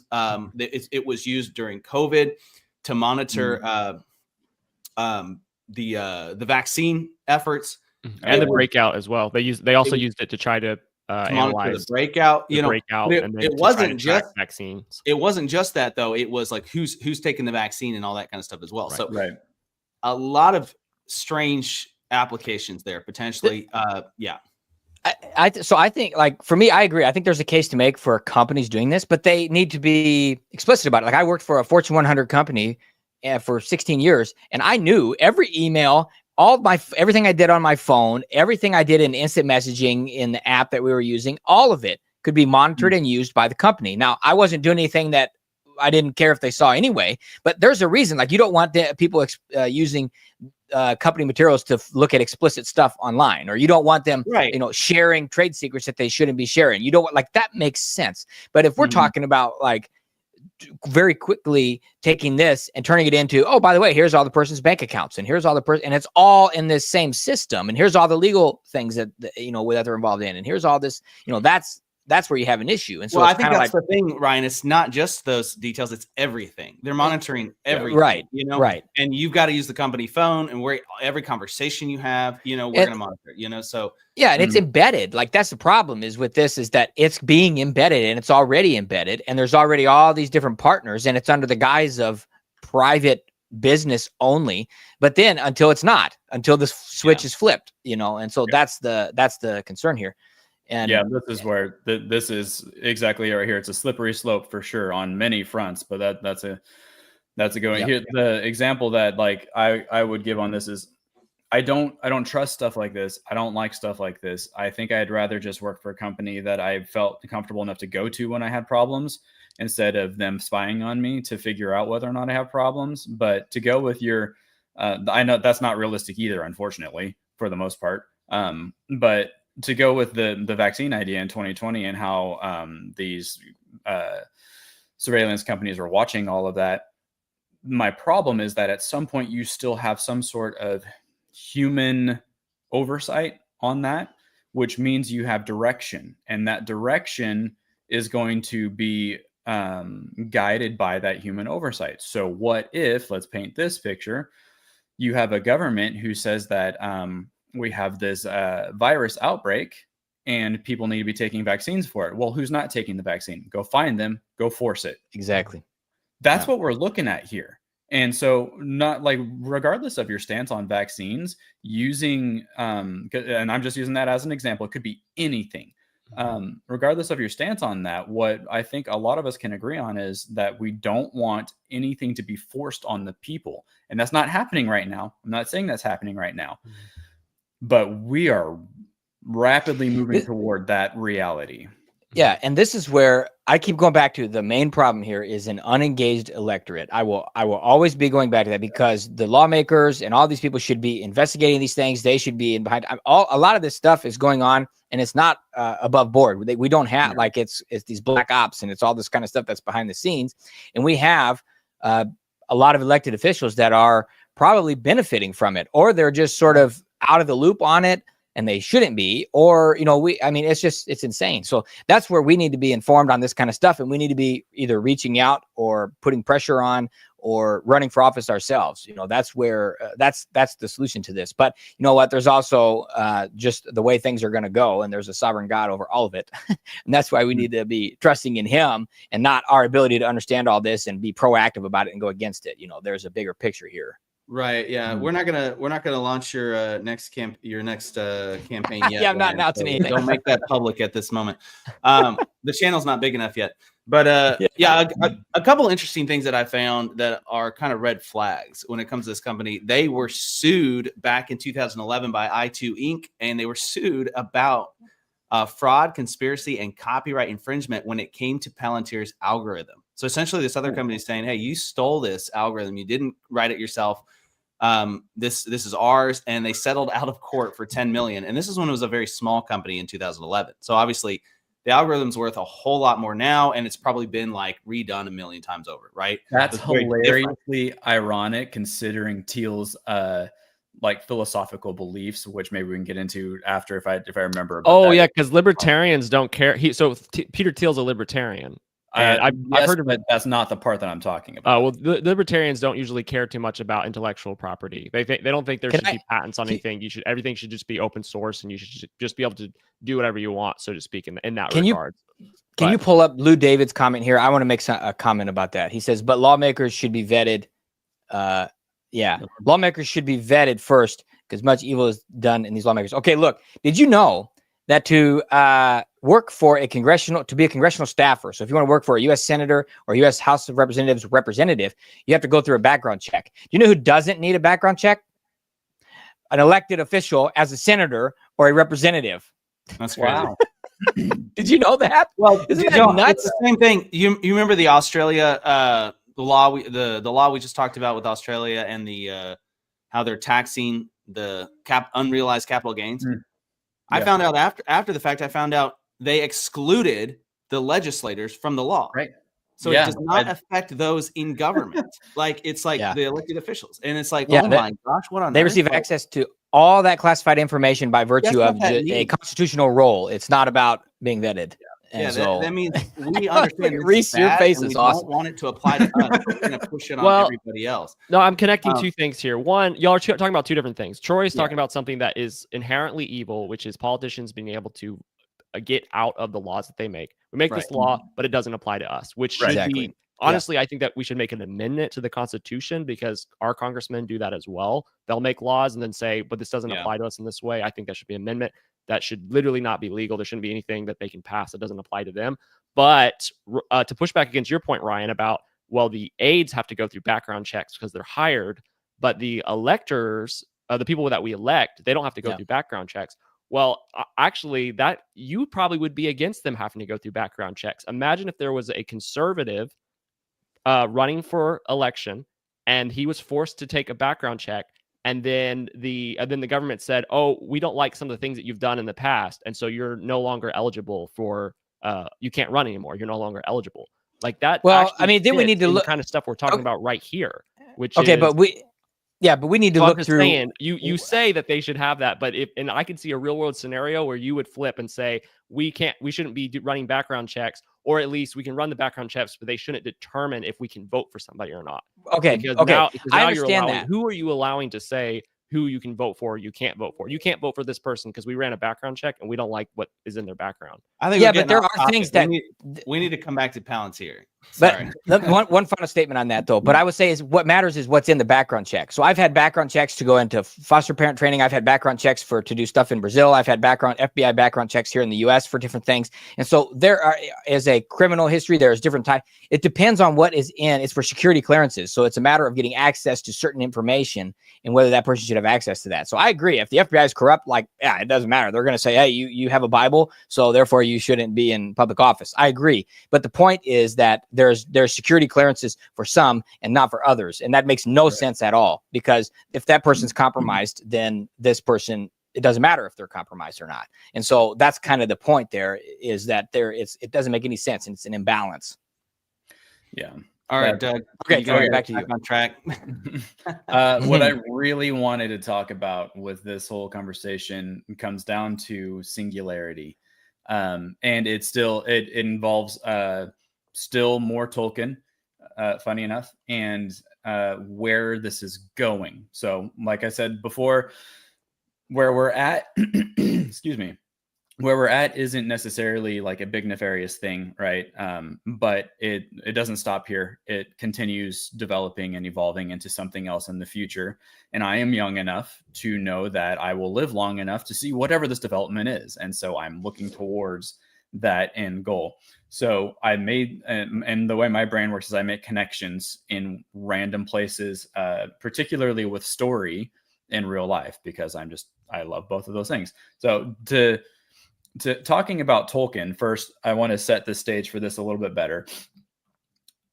S2: It was used during COVID to monitor the vaccine efforts
S3: and the breakout as well. They also used it to try to
S2: monitor
S3: analyze
S2: the breakout. You know,
S3: breakout,
S2: it,
S3: and then
S2: it
S3: to try to
S2: wasn't
S3: track
S2: just
S3: vaccines.
S2: it wasn't just that though. It was like who's taking the vaccine and all that kind of stuff as well.
S3: Right.
S2: So
S1: Right.
S2: a lot of strange applications there potentially. Yeah.
S4: So I think, like, for me, I agree. I think there's a case to make for companies doing this, but they need to be explicit about it. Like, I worked for a Fortune 100 company for 16 years, and I knew every email, everything I did on my phone, everything I did in instant messaging in the app that we were using, all of it could be monitored and used by the company. Now, I wasn't doing anything that I didn't care if they saw anyway, but there's a reason. Like, you don't want people using company materials to look at explicit stuff online, or you don't want them, you know, sharing trade secrets that they shouldn't be sharing. You don't want, like, that makes sense. But if we're talking about, like, very quickly taking this and turning it into, oh, by the way, here's all the person's bank accounts, and here's all and it's all in this same system, and here's all the legal things that you know, that they're involved in, and here's all this, you know, that's where you have an issue. And so
S2: I think that's the thing, Ryan. It's not just those details; it's everything. They're monitoring everything,
S4: right?
S2: You know,
S4: right?
S2: And you've got to use the company phone, and every conversation you have, you know, we're going to monitor. You know, so
S4: yeah, and it's embedded. Like, that's the problem is with this, is that it's being embedded, and it's already embedded, and there's already all these different partners, and it's under the guise of private business only. But then until the switch is flipped, you know, and so that's the concern here. And
S1: yeah, this is where this is exactly right here. It's a slippery slope for sure on many fronts, but that's a going here. The example that, like, I would give on this is, I don't trust stuff like this. I don't like stuff like this. I think I'd rather just work for a company that I felt comfortable enough to go to when I had problems, instead of them spying on me to figure out whether or not I have problems. But to go with your, I know that's not realistic either, unfortunately, for the most part. But to go with the vaccine idea in 2020 and how these surveillance companies were watching all of that, my problem is that at some point you still have some sort of human oversight on that, which means you have direction, and that direction is going to be guided by that human oversight. So what if, let's paint this picture, you have a government who says that we have this virus outbreak and people need to be taking vaccines for it. Well, who's not taking the vaccine? Go find them, go force it.
S4: Exactly.
S1: That's what we're looking at here. And so, not like, regardless of your stance on vaccines, using, and I'm just using that as an example, it could be anything. Regardless of your stance on that, what I think a lot of us can agree on is that we don't want anything to be forced on the people. And that's not happening right now. I'm not saying that's happening right now, but we are rapidly moving toward that reality.
S4: Yeah, and this is where I keep going back to the main problem here is an unengaged electorate. I will always be going back to that, because the lawmakers and all these people should be investigating these things. They should be in behind. A lot of this stuff is going on, and it's not above board. We don't have like it's these black ops, and it's all this kind of stuff that's behind the scenes. And we have a lot of elected officials that are probably benefiting from it, or they're just sort of out of the loop on it, and they shouldn't be, or, you know, it's insane. So that's where we need to be informed on this kind of stuff. And we need to be either reaching out or putting pressure on or running for office ourselves. You know, that's where, that's the solution to this. But you know what, there's also just the way things are going to go, and there's a sovereign God over all of it. And that's why we need to be trusting in him and not our ability to understand all this and be proactive about it and go against it. You know, there's a bigger picture here.
S2: Right. Yeah. We're not gonna launch your next campaign yet.
S4: Yeah, I'm not announcing anything.
S2: Don't make that public at this moment. The channel's not big enough yet. But a couple interesting things that I found that are kind of red flags when it comes to this company. They were sued back in 2011 by i2 Inc. and they were sued about fraud, conspiracy, and copyright infringement when it came to Palantir's algorithm. So essentially, this other company is saying, "Hey, you stole this algorithm. You didn't write it yourself. This is ours, and they settled out of court for 10 million. And this is when it was a very small company in 2011. So obviously the algorithm's worth a whole lot more now, and it's probably been like redone a million times over, right?
S1: That's
S2: So it's very different.
S1: hilariously ironic considering Thiel's like philosophical beliefs, which maybe we can get into after if I remember. About
S3: Oh
S1: that.
S3: yeah, because libertarians don't care. Peter Thiel's a libertarian. And I've heard of
S1: but that's not the part that I'm talking about.
S3: Well, the libertarians don't usually care too much about intellectual property. They don't think there should be patents on anything. Everything should just be open source, and you should just be able to do whatever you want, so to speak, in that regard.
S4: Can you pull up Lou David's comment here? I want to make a comment about that. He says, but lawmakers should be vetted. Lawmakers should be vetted first because much evil is done in these lawmakers. Okay, look, did you know that to work for to be a congressional staffer, so if you want to work for a U.S. senator or U.S. House of Representatives representative, you have to go through a background check. Do you know who doesn't need a background check? An elected official as a senator or a representative.
S2: That's crazy.
S1: Wow.
S4: Did you know that?
S2: Well,
S4: isn't that nuts?
S2: It's the same thing. You remember the Australia the law we just talked about with Australia and the how they're taxing the unrealized capital gains. I found out after the fact. I found out they excluded the legislators from the law.
S1: Right.
S2: So it does not affect those in government. Like it's like the elected officials, and it's like, oh my gosh, what on
S4: they
S2: earth?
S4: receive access to all that classified information by virtue of a constitutional role. It's not about being vetted.
S2: That means we understand
S4: Reese, your face is awesome.
S2: Don't want it to apply to us. We're going to push it on everybody else.
S3: No, I'm connecting two things here. One, y'all are talking about two different things. Troy is talking about something that is inherently evil, which is politicians being able to get out of the laws that they make. We make this law, but it doesn't apply to us, which should be, honestly, I think that we should make an amendment to the Constitution because our congressmen do that as well. They'll make laws and then say, but this doesn't apply to us in this way. I think that should be an amendment. That should literally not be legal. There shouldn't be anything that they can pass that doesn't apply to them. But to push back against your point, Ryan, about, well, the aides have to go through background checks because they're hired, but the electors, the people that we elect, they don't have to go through background checks. Well, actually, that you probably would be against them having to go through background checks. Imagine if there was a conservative running for election and he was forced to take a background check. And then the government said, oh, we don't like some of the things that you've done in the past. And so you're no longer eligible for, you can't run anymore. You're no longer eligible. Like that.
S4: Well, I mean, then we need to look
S3: the kind of stuff we're talking about right here, which
S4: but we need to look through.
S3: Saying, you say that they should have that, but and I can see a real world scenario where you would flip and say, we shouldn't be running background checks, or at least we can run the background checks, but they shouldn't determine if we can vote for somebody or not.
S4: Okay. Now I understand that.
S3: Who are you allowing to say who you can vote for, you can't vote for? You can't vote for this person because we ran a background check and we don't like what is in their background.
S2: I think
S4: but there are things that
S2: we need to come back to Palantir.
S4: Sorry. But one final statement on that, though. But I would say is what matters is what's in the background check. So I've had background checks to go into foster parent training. I've had background checks to do stuff in Brazil. I've had FBI background checks here in the U.S. for different things. And so is a criminal history. There's different types. It depends on what is in. It's for security clearances. So it's a matter of getting access to certain information and whether that person should have access to that. So I agree. If the FBI is corrupt, it doesn't matter. They're going to say, hey, you have a Bible, so therefore you shouldn't be in public office. I agree. But the point is that there's security clearances for some and not for others. And that makes no sense at all, because if that person's compromised, then this person, it doesn't matter if they're compromised or not. And so that's kind of the point there, is that it doesn't make any sense, and it's an imbalance.
S1: Yeah.
S2: All right, Doug.
S4: Okay, back to you.
S2: On track.
S1: What I really wanted to talk about with this whole conversation comes down to singularity. And it involves still more Tolkien, funny enough, and where this is going. So, like I said before, where we're at, excuse me, where we're at isn't necessarily like a big nefarious thing, right? But it doesn't stop here. It continues developing and evolving into something else in the future. And I am young enough to know that I will live long enough to see whatever this development is. And so I'm looking towards that end goal. So I made, and the way my brain works is I make connections in random places, particularly with story in real life, because I love both of those things. So to talking about Tolkien, first, I want to set the stage for this a little bit better.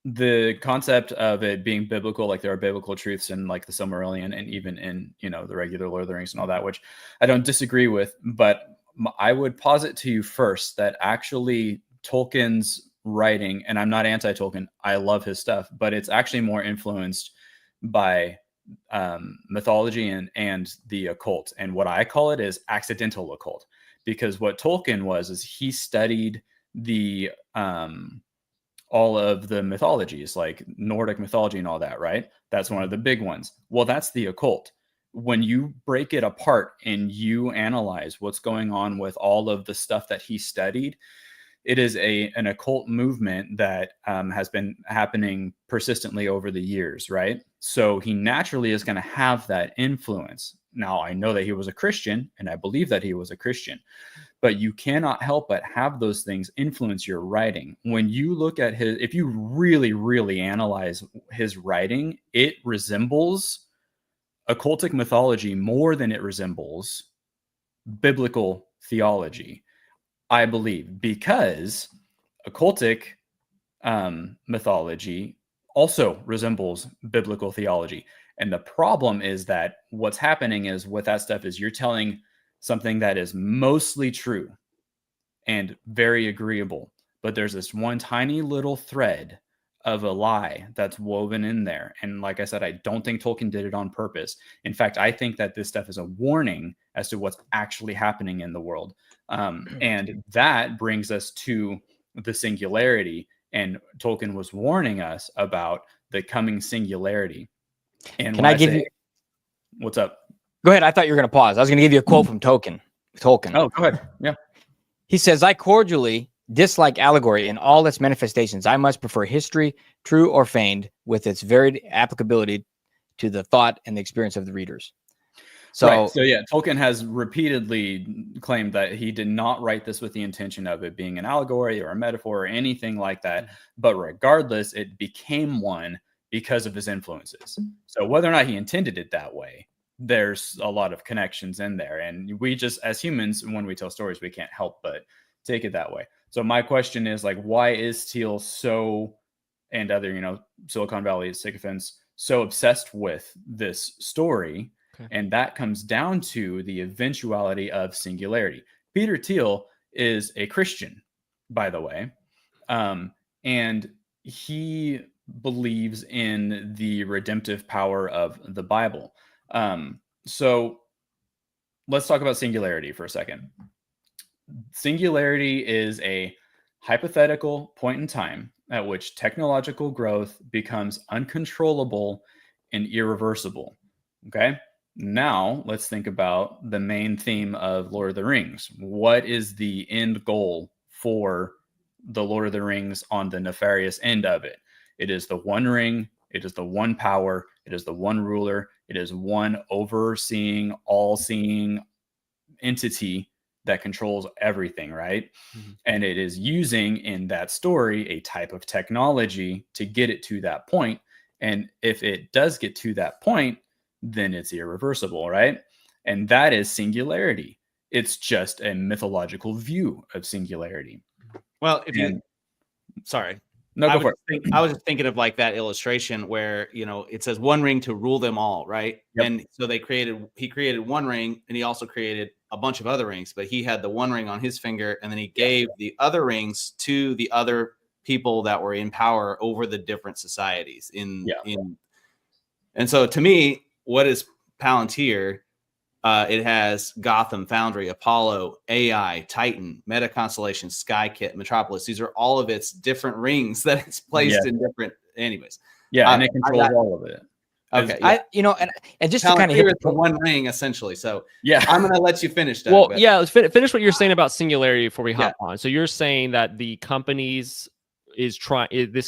S1: the concept of it being biblical, like there are biblical truths in like the Silmarillion and even in, you know, the regular Lord of the Rings and all that, which I don't disagree with, but I would posit to you first that actually Tolkien's writing, and I'm not anti-Tolkien, I love his stuff, but it's actually more influenced by mythology and the occult. And what I call it is accidental occult, because what Tolkien was is he studied the all of the mythologies, like Nordic mythology and all that, right? That's one of the big ones. Well, that's the occult. When you break it apart and you analyze what's going on with all of the stuff that he studied, it is an occult movement that has been happening persistently over the years, right? So he naturally is going to have that influence. Now, I know that he was a Christian, and I believe that he was a Christian, but you cannot help but have those things influence your writing. When you look at his, if you really, really analyze his writing, it resembles occultic mythology more than it resembles biblical theology, I believe, because occultic mythology also resembles biblical theology. And the problem is that what's happening is with that stuff is you're telling something that is mostly true and very agreeable, but there's this one tiny little thread of a lie that's woven in there. And like I said, I don't think Tolkien did it on purpose. In fact, I think that this stuff is a warning as to what's actually happening in the world. And that brings us to the singularity. And Tolkien was warning us about the coming singularity. And
S4: Can I give you?
S1: What's up?
S4: Go ahead. I thought you were going to pause. I was going to give you a quote from Tolkien.
S1: Oh, go ahead. Yeah.
S4: He says, "I cordially dislike allegory in all its manifestations. I much prefer history, true or feigned, with its varied applicability to the thought and the experience of the readers." So,
S1: right. So yeah, Tolkien has repeatedly claimed that he did not write this with the intention of it being an allegory or a metaphor or anything like that. But regardless, it became one because of his influences. So whether or not he intended it that way, there's a lot of connections in there. And we just, as humans, when we tell stories, we can't help but take it that way. So my question is, like, why is Thiel so, and other, you know, Silicon Valley sycophants, so obsessed with this story? Okay. And that comes down to the eventuality of singularity. Peter Thiel is a Christian, by the way, and he believes in the redemptive power of the Bible. So let's talk about singularity for a second. Singularity is a hypothetical point in time at which technological growth becomes uncontrollable and irreversible. Okay. Now let's think about the main theme of Lord of the Rings. What is the end goal for the Lord of the Rings on the nefarious end of it? It is the one ring. It is the one power. It is the one ruler. It is one overseeing, all-seeing entity that controls everything, right? Mm-hmm. And it is using in that story a type of technology to get it to that point. And if it does get to that point, then it's irreversible, right? And that is singularity. It's just a mythological view of singularity.
S2: Well, sorry.
S1: No, go for it.
S2: I was just thinking of like that illustration where, you know, it says one ring to rule them all, right? Yep. And so he created one ring, and he also created a bunch of other rings, but he had the one ring on his finger, and then he gave the other rings to the other people that were in power over the different societies and so to me, what is Palantir? It has Gotham, Foundry, Apollo, AI, Titan, Meta Constellation, Skykit, Metropolis. These are all of its different rings that it's placed in different. Anyways,
S1: and it controls all of it.
S2: Okay,
S4: and just
S2: Palantir
S4: to kind of hit
S2: the one ring essentially. So I'm going to let you finish that.
S3: Well, let's finish what you're saying about singularity before we hop on. So you're saying that the this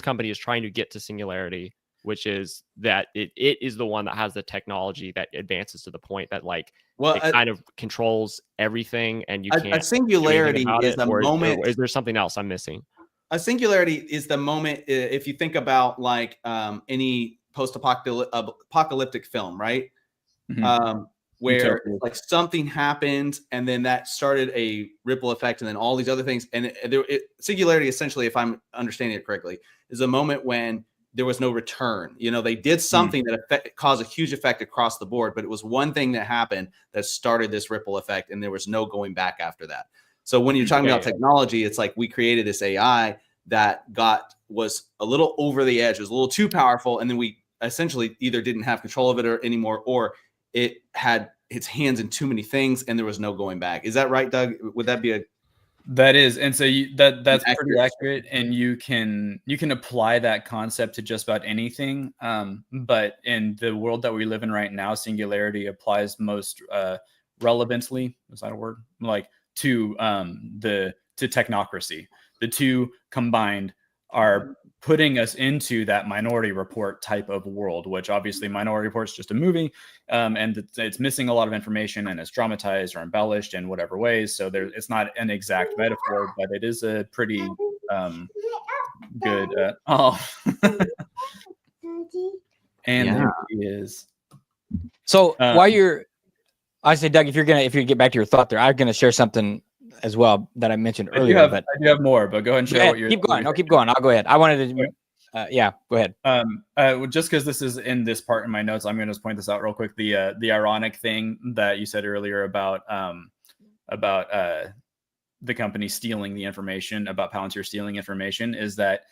S3: company is trying to get to singularity, which is that it is the one that has the technology that advances to the point that it kind of controls everything, and you can't.
S2: A singularity is a moment.
S3: Or is there something else I'm missing?
S2: A singularity is the moment. If you think about any post-apocalyptic film, right? Mm-hmm. Where like something happened, and then that started a ripple effect, and then all these other things. And singularity, essentially, if I'm understanding it correctly, is a moment when there was no return. You know, they did something that caused a huge effect across the board, but it was one thing that happened that started this ripple effect, and there was no going back after that. So when you're talking about technology, it's like we created this AI that was a little over the edge, it was a little too powerful, and then we essentially either didn't have control of it anymore, or it had its hands in too many things, and there was no going back. Is that right, Doug? Would that be a
S1: That is, and so that's pretty accurate, and you can apply that concept to just about anything. But in the world that we live in right now, singularity applies most relevantly. Is that a word? Like to technocracy. The two combined are putting us into that Minority Report type of world, which obviously Minority Report is just a movie, and it's missing a lot of information, and it's dramatized or embellished in whatever ways. So it's not an exact metaphor, but it is a pretty good. And there he is.
S4: So while I say, Doug, if you get back to your thought there, I'm gonna share something as well that I mentioned earlier. I
S1: do have more, but go ahead and share what you're.
S4: Keep going. No, keep going. I'll go ahead. I wanted to. Yeah, go ahead.
S1: Just because this is in this part in my notes, I'm going to just point this out real quick. The ironic thing that you said earlier about the company stealing the information, about Palantir stealing information, is that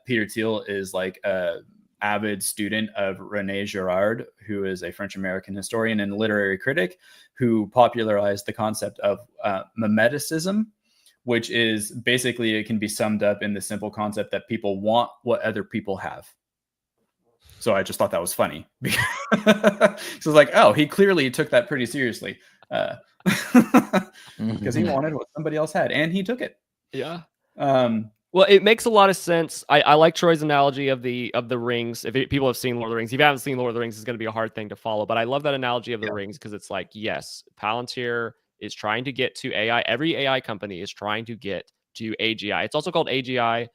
S1: Peter Thiel is like a avid student of René Girard, who is a French-American historian and literary critic who popularized the concept of memeticism, which is basically, it can be summed up in the simple concept that people want what other people have. So I just thought that was funny. So it's like, oh, he clearly took that pretty seriously because he wanted what somebody else had, and he took it.
S3: Yeah. Well, it makes a lot of sense. I like Troy's analogy of the rings. If people have seen Lord of the Rings, if you haven't seen Lord of the Rings, it's going to be a hard thing to follow. But I love that analogy of the rings, because it's like, yes, Palantir is trying to get to AI. Every AI company is trying to get to AGI. It's also called AGI,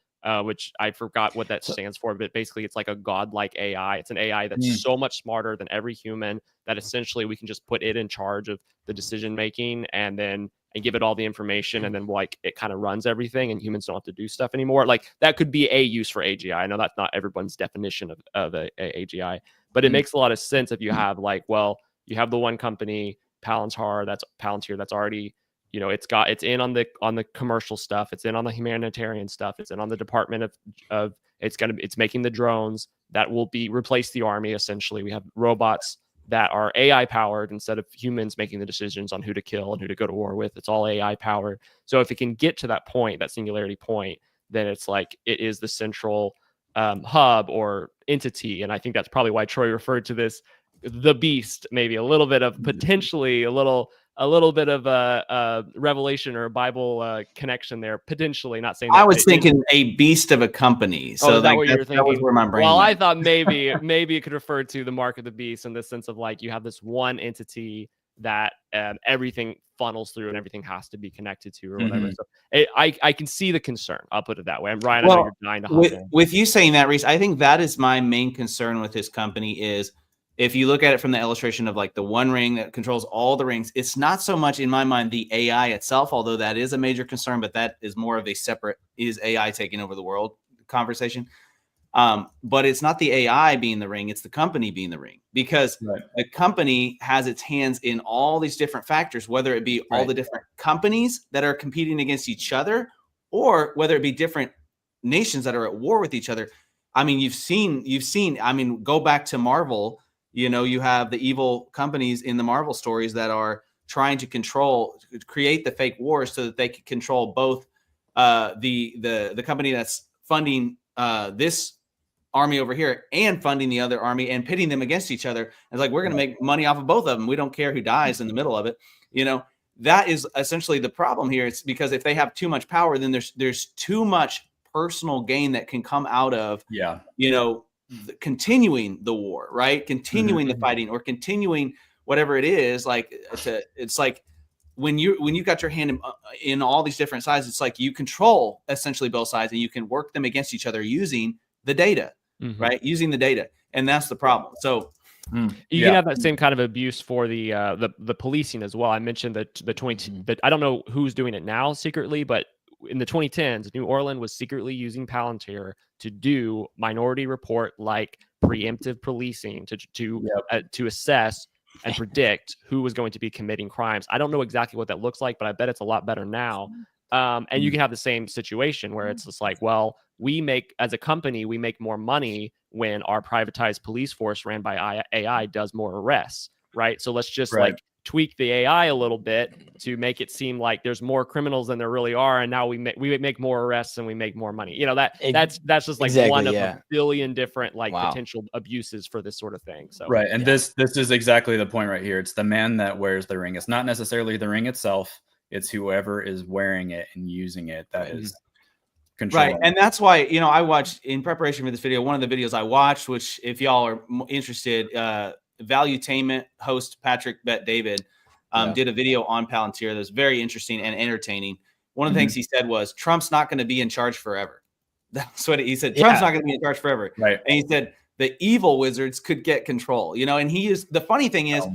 S3: which I forgot what that stands for, but basically it's like a godlike AI. It's an AI that's so much smarter than every human that essentially we can just put it in charge of the decision making and give it all the information, and then like it kind of runs everything, and humans don't have to do stuff anymore. Like that could be a use for AGI. I know that's not everyone's definition of a AGI, but it makes a lot of sense if you have like, well, you have the one company, Palantir, that's already, you know, it's in on the commercial stuff, it's in on the humanitarian stuff, it's in on the Department of it's making the drones that will replace the army. Essentially, we have robots that are AI powered instead of humans making the decisions on who to kill and who to go to war with. It's all AI powered. So if it can get to that point, that singularity point, then it's like it is the central hub or entity. And I think that's probably why Troy referred to this, the beast, maybe a little bit of potentially a little bit of a revelation or a Bible connection there, potentially. Not saying that
S2: I was thinking a beast of a company. So
S3: is that what you were thinking?
S2: That was where my brain
S3: went.
S2: I
S3: thought maybe it could refer to the mark of the beast in the sense of like you have this one entity that everything funnels through and everything has to be connected to or whatever. So I can see the concern. I'll put it that way. And Ryan, I know you're dying to hop in.
S2: With you saying that, Reese, I think that is my main concern with this company is, if you look at it from the illustration of like the one ring that controls all the rings, it's not so much in my mind the AI itself, although that is a major concern, but that is more of a separate, is AI taking over the world conversation. But it's not the AI being the ring, it's the company being the ring, because the company has its hands in all these different factors, whether it be all the different companies that are competing against each other, or whether it be different nations that are at war with each other. I mean, you've seen, I mean, go back to Marvel. You know, you have the evil companies in the Marvel stories that are trying to create the fake wars so that they can control both the company that's funding this army over here and funding the other army and pitting them against each other. It's like, we're going to make money off of both of them. We don't care who dies in the middle of it. You know, that is essentially the problem here. It's because if they have too much power, then there's too much personal gain that can come out of, you know, continuing the war, right? Continuing the fighting or continuing whatever it is. Like it's like when you got your hand in all these different sides, it's like you control essentially both sides and you can work them against each other using the data, right? Using the data. And that's the problem. So
S3: you can have that same kind of abuse for the policing as well. I mentioned that I don't know who's doing it now secretly, but in the 2010s, New Orleans was secretly using Palantir to do minority report like preemptive policing to assess and predict who was going to be committing crimes. I don't know exactly what that looks like, but I bet it's a lot better now. And you can have the same situation where it's just like, well, as a company, we make more money when our privatized police force ran by AI does more arrests, right? So let's just like tweak the AI a little bit to make it seem like there's more criminals than there really are, and now we make more arrests and we make more money. You know, that's just like one of a billion different like potential abuses for this sort of thing. So
S1: and this is exactly the point right here. It's the man that wears the ring. It's not necessarily the ring itself. It's whoever is wearing it and using it that is controlling.
S2: Right. And that's why, you know, I watched in preparation for this video, one of the videos I watched, which if y'all are interested, Valuetainment host Patrick Bet-David did a video on Palantir that was very interesting and entertaining. One of the things he said was Trump's not going to be in charge forever. That's what he said. Trump's not going to be in charge forever.
S1: Right.
S2: And he said the evil wizards could get control, you know, and the funny thing is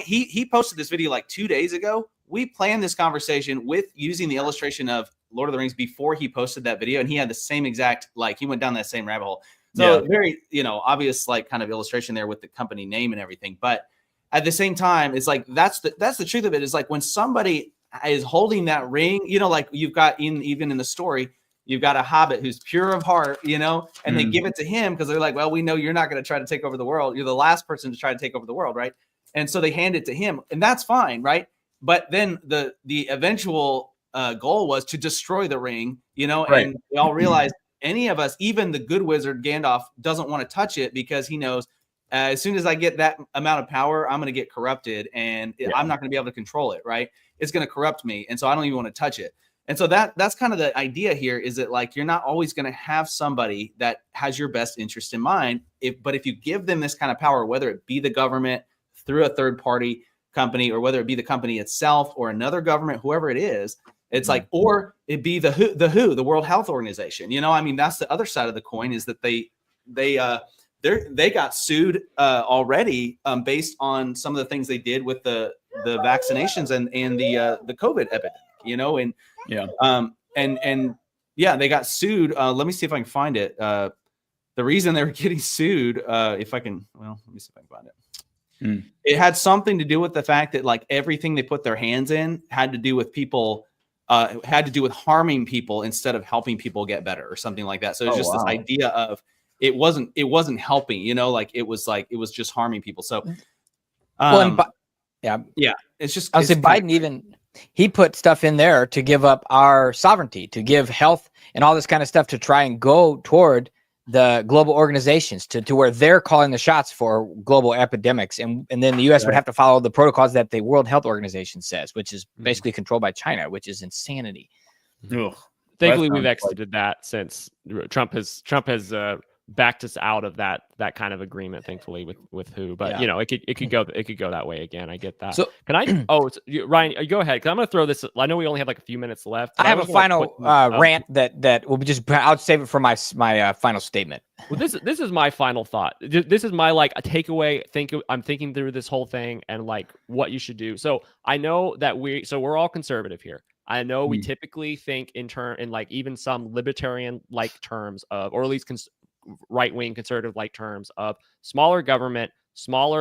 S2: he posted this video like 2 days ago. We planned this conversation with using the illustration of Lord of the Rings before he posted that video. And he had the same exact, like he went down that same rabbit hole. So very, you know, obvious, like kind of illustration there with the company name and everything. But at the same time, it's like, that's the truth of it, is like when somebody is holding that ring, you know, like you've got even in the story, you've got a hobbit who's pure of heart, you know, and they give it to him because they're like, well, we know you're not going to try to take over the world. You're the last person to try to take over the world. Right. And so they hand it to him, and that's fine. Right. But then the eventual goal was to destroy the ring, you know, and we all realized any of us, even the good wizard Gandalf, doesn't want to touch it because he knows as soon as I get that amount of power, I'm going to get corrupted, and I'm not going to be able to control it. Right. It's going to corrupt me. And so I don't even want to touch it. And so that's kind of the idea here, is that like, you're not always going to have somebody that has your best interest in mind. But if you give them this kind of power, whether it be the government through a third party company, or whether it be the company itself or another government, whoever it is, it's like, or it be the World Health Organization. You know, I mean, that's the other side of the coin, is that they got sued already based on some of the things they did with the vaccinations and the COVID epidemic. You know, and they got sued. Let me see if I can find it. The reason they were getting sued, if I can, well, let me see if I can find it. It had something to do with the fact that like everything they put their hands in had to do with people, had to do with harming people instead of helping people get better or something like that. So it's just this idea of it wasn't helping, you know, like it was just harming people. So, it's just,
S4: I was saying Biden he put stuff in there to give up our sovereignty, to give health and all this kind of stuff to try and go toward the global organizations to where they're calling the shots for global epidemics. And then the U.S. would have to follow the protocols that the World Health Organization says, which is basically controlled by China, which is insanity.
S3: Thankfully, we've exited that since Trump has backed us out of that kind of agreement, thankfully, with WHO. But you know, it could go that way again. I get that. So can I? Ryan, go ahead, because I'm going to throw this. I know we only have like a few minutes left.
S4: I have a final rant that will be just. I'll save it for my final statement.
S3: Well, this is my final thought. This is my like a takeaway. I'm thinking through this whole thing and like what you should do. So I know that we're all conservative here. I know we typically think in like even some libertarian like terms of, or at least right-wing conservative like terms of smaller government,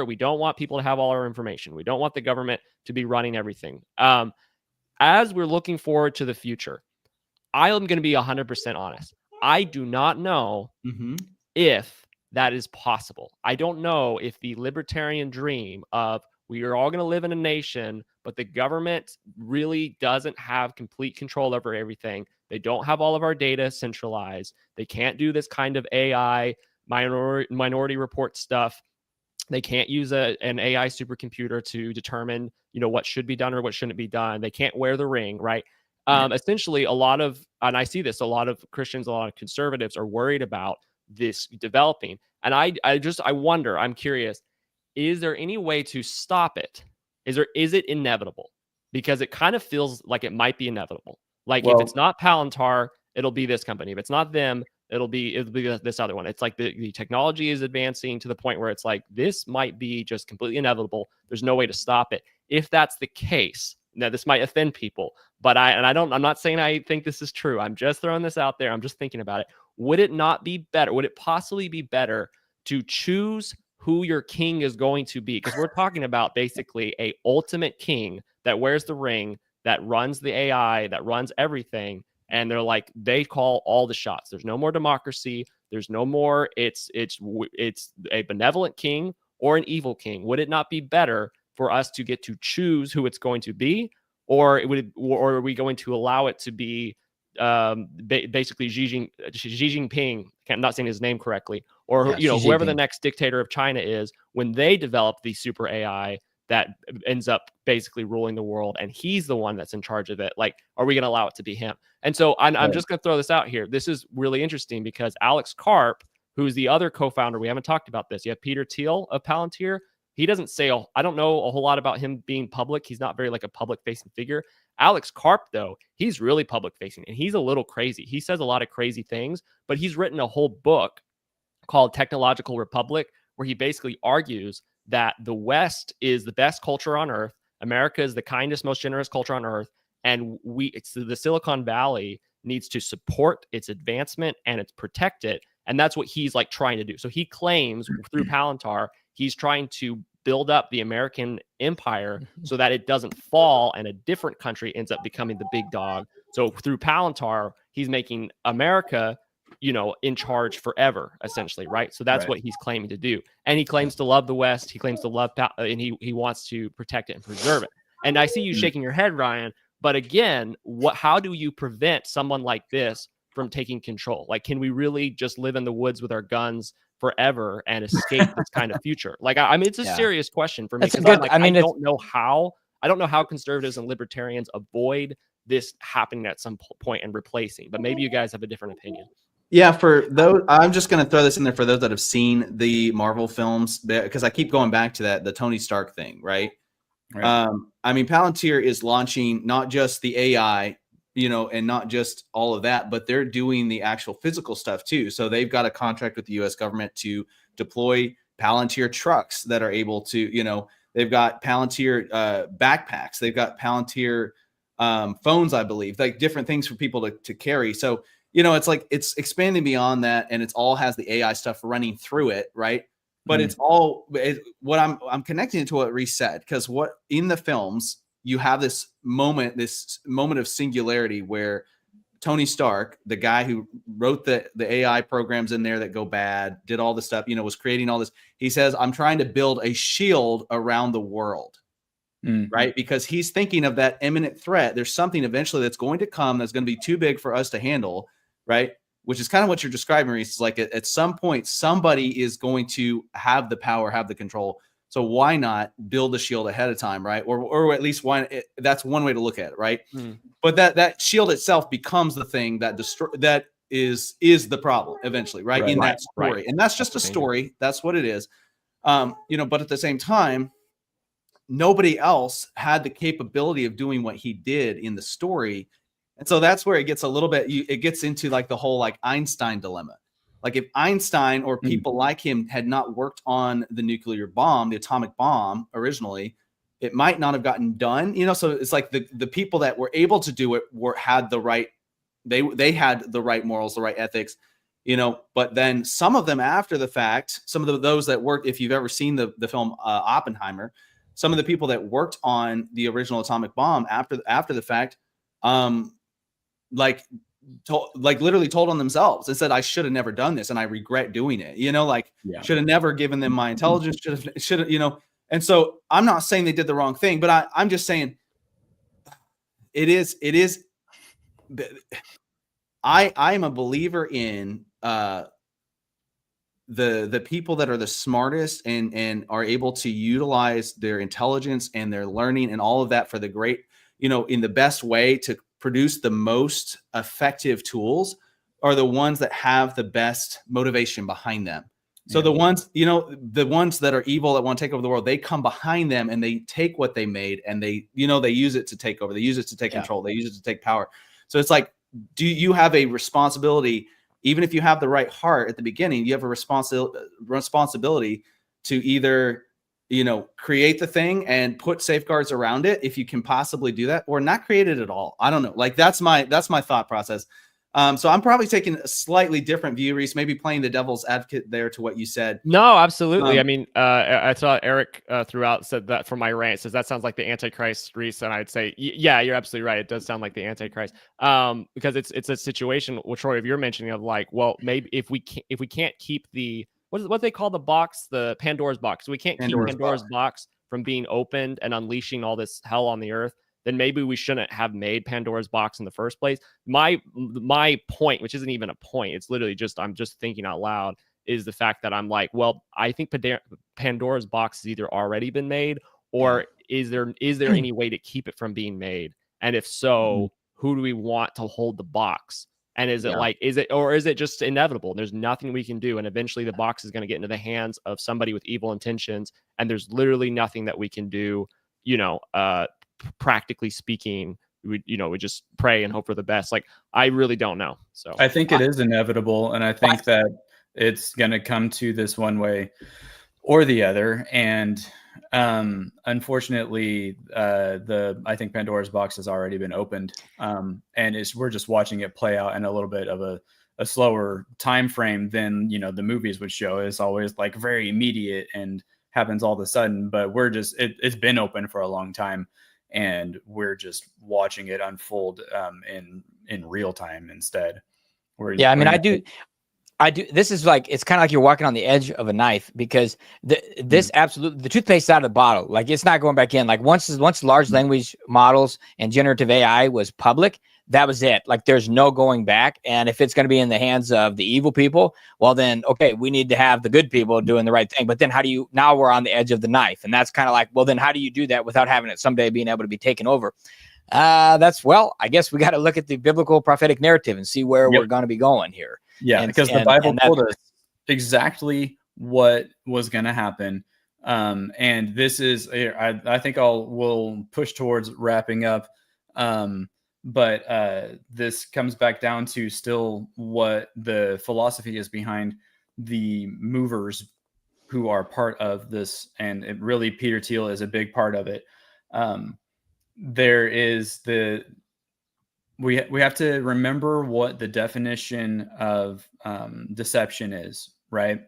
S3: we don't want people to have all our information, we don't want the government to be running everything. As we're looking forward to the future, I am going to be 100% honest. I do not know if that is possible. I don't know if the libertarian dream of we are all going to live in a nation, but the government really doesn't have complete control over everything. They don't have all of our data centralized. They can't do this kind of AI minority report stuff. They can't use an AI supercomputer to determine, you know, what should be done or what shouldn't be done. They can't wear the ring, right? Essentially, a lot of Christians, a lot of conservatives are worried about this developing. And I wonder, I'm curious, is there any way to stop it? Is it inevitable? Because it kind of feels like it might be inevitable. Like if it's not Palantir, it'll be this company. If it's not them, it'll be this other one. It's like the technology is advancing to the point where it's like this might be just completely inevitable. There's no way to stop it. If that's the case, now this might offend people, but I'm not saying I think this is true. I'm just throwing this out there. I'm just thinking about it. would it not be better? Would it possibly be better to choose who your king is going to be? Because we're talking about basically a ultimate king that wears the ring, that runs the AI, that runs everything. And they're like, they call all the shots. There's no more democracy. There's no more, it's a benevolent king or an evil king. Would it not be better for us to get to choose who it's going to be? Or are we going to allow it to be basically Xi Jinping? I'm not saying his name correctly, or whoever the next dictator of China is, when they develop the super AI that ends up basically ruling the world, and he's the one that's in charge of it. Like, are we going to allow it to be him? And so I'm just going to throw this out here. This is really interesting because Alex Karp, who's the other co-founder, we haven't talked about this. You have Peter Thiel of Palantir. He doesn't say, I don't know a whole lot about him being public. He's not very like a public facing figure. Alex Karp, though, he's really public facing, and he's a little crazy. He says a lot of crazy things, but he's written a whole book called Technological Republic, where he basically argues that the West is the best culture on earth. America is the kindest, most generous culture on earth. And the Silicon Valley needs to support its advancement and it's protect it. And that's what he's like trying to do. So he claims through Palantir, he's trying to build up the American empire so that it doesn't fall and a different country ends up becoming the big dog. So through Palantir, he's making America, in charge forever, essentially, right? So that's what he's claiming to do. And he claims to love the West. He claims to love, and he wants to protect it and preserve it. And I see you shaking your head, Ryan. But again, how do you prevent someone like this from taking control? Like, can we really just live in the woods with our guns forever and escape this kind of future? Like, I mean, it's a serious question for me. I don't know how conservatives and libertarians avoid this happening at some point and replacing. But maybe you guys have a different opinion.
S2: Yeah, for those, I'm just going to throw this in there for those that have seen the Marvel films, because I keep going back to the Tony Stark thing, right? I mean, Palantir is launching not just the AI, and not just all of that, but they're doing the actual physical stuff too. So they've got a contract with the U.S. government to deploy Palantir trucks that are able to, they've got Palantir backpacks, they've got Palantir phones, I believe, like different things for people to carry. So it's like it's expanding beyond that, and it's all has the AI stuff running through it, right? But it's all what I'm connecting it to what Reese said, because what in the films you have this moment of singularity where Tony Stark, the guy who wrote the AI programs in there that go bad, did all this stuff, was creating all this. He says, "I'm trying to build a shield around the world." Right? Because he's thinking of that imminent threat. There's something eventually that's going to come that's going to be too big for us to handle, right? Which is kind of what you're describing, Reese. It's like at some point, somebody is going to have the power, have the control. So why not build a shield ahead of time, right? Or at least that's one way to look at it, right? But that shield itself becomes the thing that is the problem eventually, right? In that story. Right. And that's just a story. That's what it is. But at the same time, nobody else had the capability of doing what he did in the story. And so that's where it gets a little bit, it gets into like the whole like Einstein dilemma. Like if Einstein or people like him had not worked on the nuclear bomb, the atomic bomb originally, it might not have gotten done, so it's like the people that were able to do it had the right, they had the right morals, the right ethics, but then some of them after the fact, some of those that worked, if you've ever seen the film Oppenheimer, some of the people that worked on the original atomic bomb after the fact, literally told on themselves and said, "I should have never done this, and I regret doing it." Should have never given them my intelligence. Should have. And so I'm not saying they did the wrong thing, but I'm just saying it is. I am a believer in the people that are the smartest and are able to utilize their intelligence and their learning and all of that for the great, in the best way to produce the most effective tools are the ones that have the best motivation behind them. So the ones that are evil that want to take over the world, they come behind them and they take what they made and they use it to take over. They use it to take control. They use it to take power. So it's like, do you have a responsibility? Even if you have the right heart at the beginning, you have a responsibility to either, create the thing and put safeguards around it if you can possibly do that, or not create it at all. I don't know. Like that's my thought process. So I'm probably taking a slightly different view, Reese, maybe playing the devil's advocate there to what you said.
S3: No, absolutely. I mean, I saw Eric throughout said that for my rant, says that sounds like the Antichrist, Reese, and I'd say, yeah, you're absolutely right. It does sound like the Antichrist, because it's a situation, which Troy, if you're mentioning of like, well, maybe if we can't keep the what they call the box, the Pandora's box, we can't keep Pandora's box from being opened and unleashing all this hell on the earth, then maybe we shouldn't have made Pandora's box in the first place. My point, which isn't even a point, it's literally just I'm just thinking out loud, is the fact that I'm like, well, I think Pandora's box has either already been made, or is there any way to keep it from being made? And if so, who do we want to hold the box? And is it just inevitable? There's nothing we can do, and eventually the box is going to get into the hands of somebody with evil intentions, and there's literally nothing that we can do. Practically speaking, we just pray and hope for the best. Like, I really don't know. So
S1: I think it is inevitable, and I think that it's going to come to this one way or the other. And unfortunately, I think Pandora's box has already been opened, and we're just watching it play out in a little bit of a slower time frame than the movies would show. It's always like very immediate and happens all of a sudden, but it's been open for a long time, and we're just watching it unfold in real time instead.
S4: I do. This is like, it's kind of like you're walking on the edge of a knife, because this absolutely, the toothpaste's out of the bottle. Like, it's not going back in. Like, once large language models and generative AI was public, that was it. Like, there's no going back. And if it's going to be in the hands of the evil people, well then, okay, we need to have the good people doing the right thing. But then now we're on the edge of the knife. And that's kind of like, well, then how do you do that without having it someday being able to be taken over? I guess we got to look at the biblical prophetic narrative and see where we're going to be going here.
S1: Yeah, because the Bible told us exactly what was going to happen. And this is, I think we'll push towards wrapping up. But this comes back down to still what the philosophy is behind the movers who are part of this. And Peter Thiel is a big part of it. There is we have to remember what the definition of deception is, right?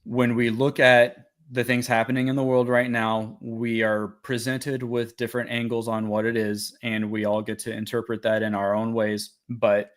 S1: When we look at the things happening in the world right now, we are presented with different angles on what it is, and we all get to interpret that in our own ways. But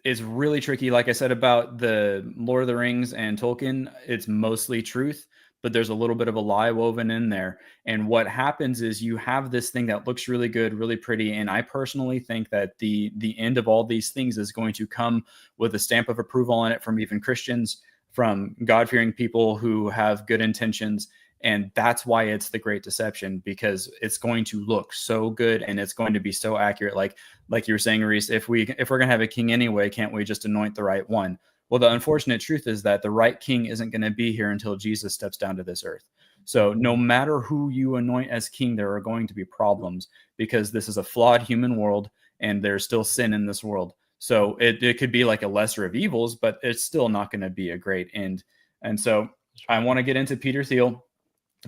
S1: it's really tricky. Like I said about the Lord of the Rings and Tolkien, it's mostly truth, but there's a little bit of a lie woven in there. And what happens is you have this thing that looks really good, really pretty. And I personally think that the end of all these things is going to come with a stamp of approval on it from even Christians, from God-fearing people who have good intentions. And that's why it's the great deception, because it's going to look so good and it's going to be so accurate. Like you were saying, Reese, if we're going to have a king anyway, can't we just anoint the right one? Well, the unfortunate truth is that the right king isn't going to be here until Jesus steps down to this earth. So no matter who you anoint as king, there are going to be problems, because this is a flawed human world and there's still sin in this world. So it could be like a lesser of evils, but it's still not going to be a great end. And so I want to get into Peter Thiel.